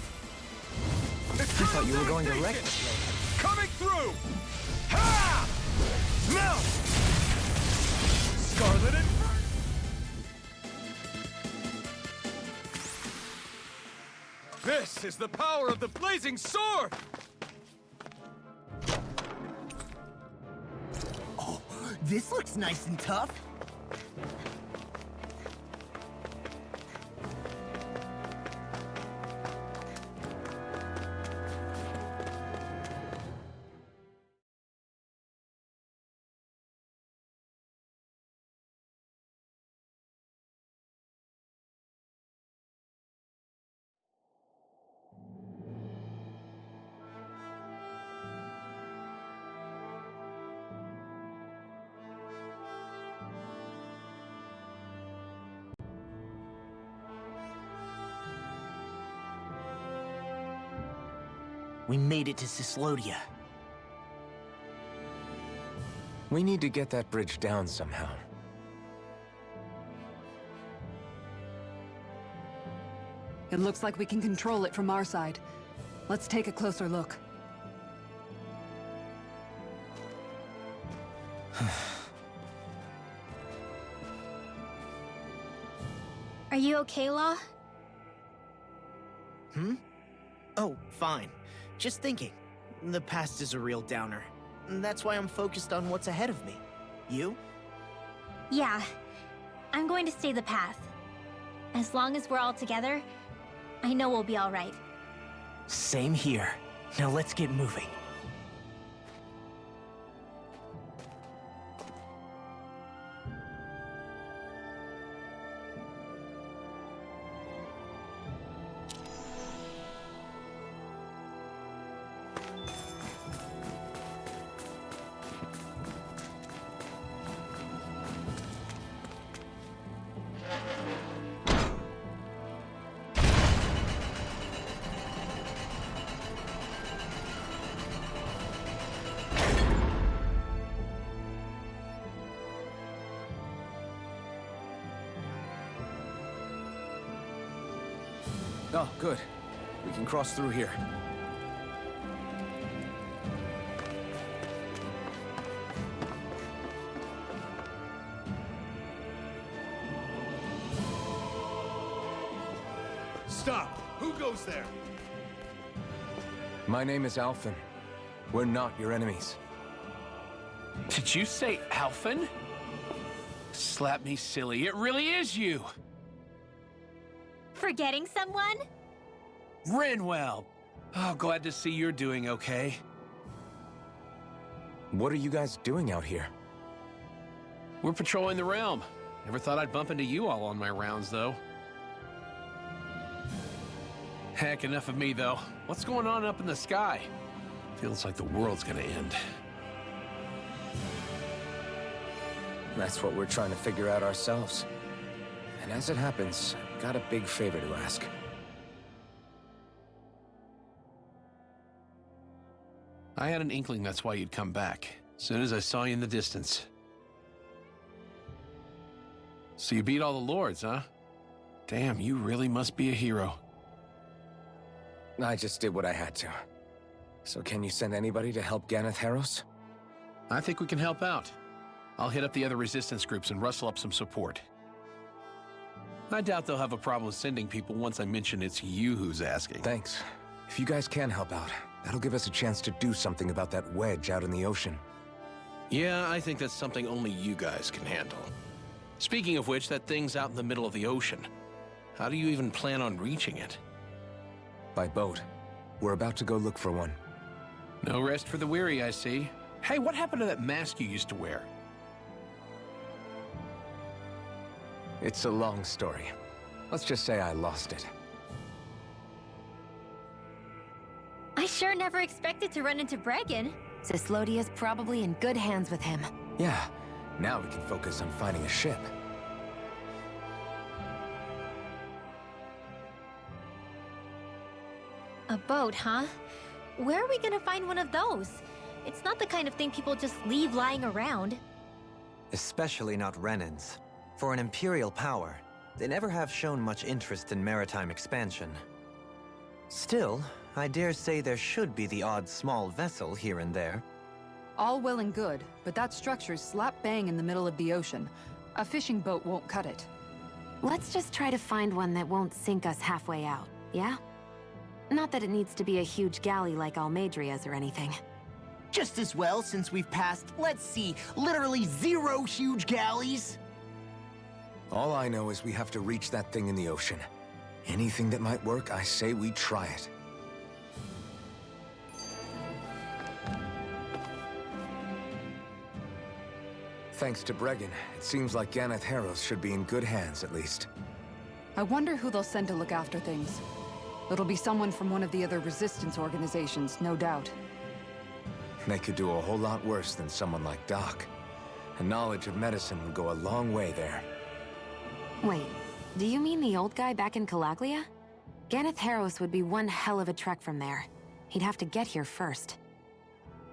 I thought you were going to wreck Devastation! this place. Coming through! Ha! Now! Scarlet and... This is the power of the blazing sword! Oh, this looks nice and tough. We made it to Cislodia. We need to get that bridge down somehow. It looks like we can control it from our side. Let's take a closer look. Are you okay, Law? Oh, fine. Just thinking. The past is a real downer. That's why I'm focused on what's ahead of me. You? Yeah. I'm going to stay the path. As long as we're all together, I know we'll be all right. Same here. Now let's get moving. Oh, good. We can cross through here. Stop! Who goes there? My name is Alphen. We're not your enemies. Did you say Alphen? Slap me silly, it really is you! Forgetting someone? Renwell! Oh, glad to see you're doing okay. What are you guys doing out here? We're patrolling the realm. Never thought I'd bump into you all on my rounds, though. Heck, enough of me, though. What's going on up in the sky? Feels like the world's gonna end. That's what we're trying to figure out ourselves. And as it happens, I've got a big favor to ask. I had an inkling that's why you'd come back, as soon as I saw you in the distance. So you beat all the lords, huh? Damn, you really must be a hero. I just did what I had to. So can you send anybody to help Ganeth Harros? I think we can help out. I'll hit up the other resistance groups and rustle up some support. I doubt they'll have a problem sending people once I mention it's you who's asking. Thanks. If you guys can help out, that'll give us a chance to do something about that wedge out in the ocean. Yeah, I think that's something only you guys can handle. Speaking of which, that thing's out in the middle of the ocean. How do you even plan on reaching it? By boat. We're about to go look for one. No rest for the weary, I see. Hey, what happened to that mask you used to wear? It's a long story. Let's just say I lost it. I sure never expected to run into Bregan. Cislodia's probably in good hands with him. Yeah, now we can focus on finding a ship. A boat, huh? Where are we gonna find one of those? It's not the kind of thing people just leave lying around. Especially not Renans. For an Imperial power, they never have shown much interest in maritime expansion. Still, I dare say there should be the odd small vessel here and there. All well and good, but that structure's slap bang in the middle of the ocean. A fishing boat won't cut it. Let's just try to find one that won't sink us halfway out, yeah? Not that it needs to be a huge galley like Almeidria's or anything. Just as well, since we've passed, let's see, literally 0 huge galleys. All I know is we have to reach that thing in the ocean. Anything that might work, I say we try it. Thanks to Bregan, it seems like Ganeth Harros should be in good hands, at least. I wonder who they'll send to look after things. It'll be someone from one of the other resistance organizations, no doubt. They could do a whole lot worse than someone like Doc. A knowledge of medicine would go a long way there. Wait, do you mean the old guy back in Calaglia? Ganeth Harros would be one hell of a trek from there. He'd have to get here first.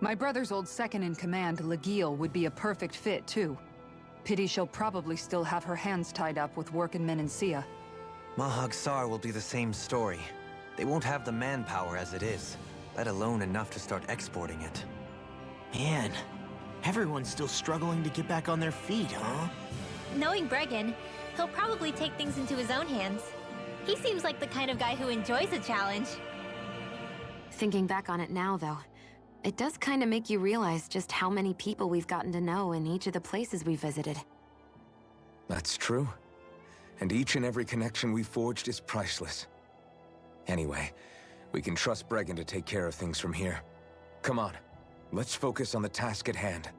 My brother's old second-in-command, Legiel, would be a perfect fit, too. Pity she'll probably still have her hands tied up with work in Menancia. Mahag-Sar will be the same story. They won't have the manpower as it is, let alone enough to start exporting it. Man, everyone's still struggling to get back on their feet, huh? Knowing Bregan, he'll probably take things into his own hands. He seems like the kind of guy who enjoys a challenge. Thinking back on it now, though, it does kind of make you realize just how many people we've gotten to know in each of the places we visited. That's true. And each and every connection we forged is priceless. Anyway, we can trust Bregan to take care of things from here. Come on, let's focus on the task at hand.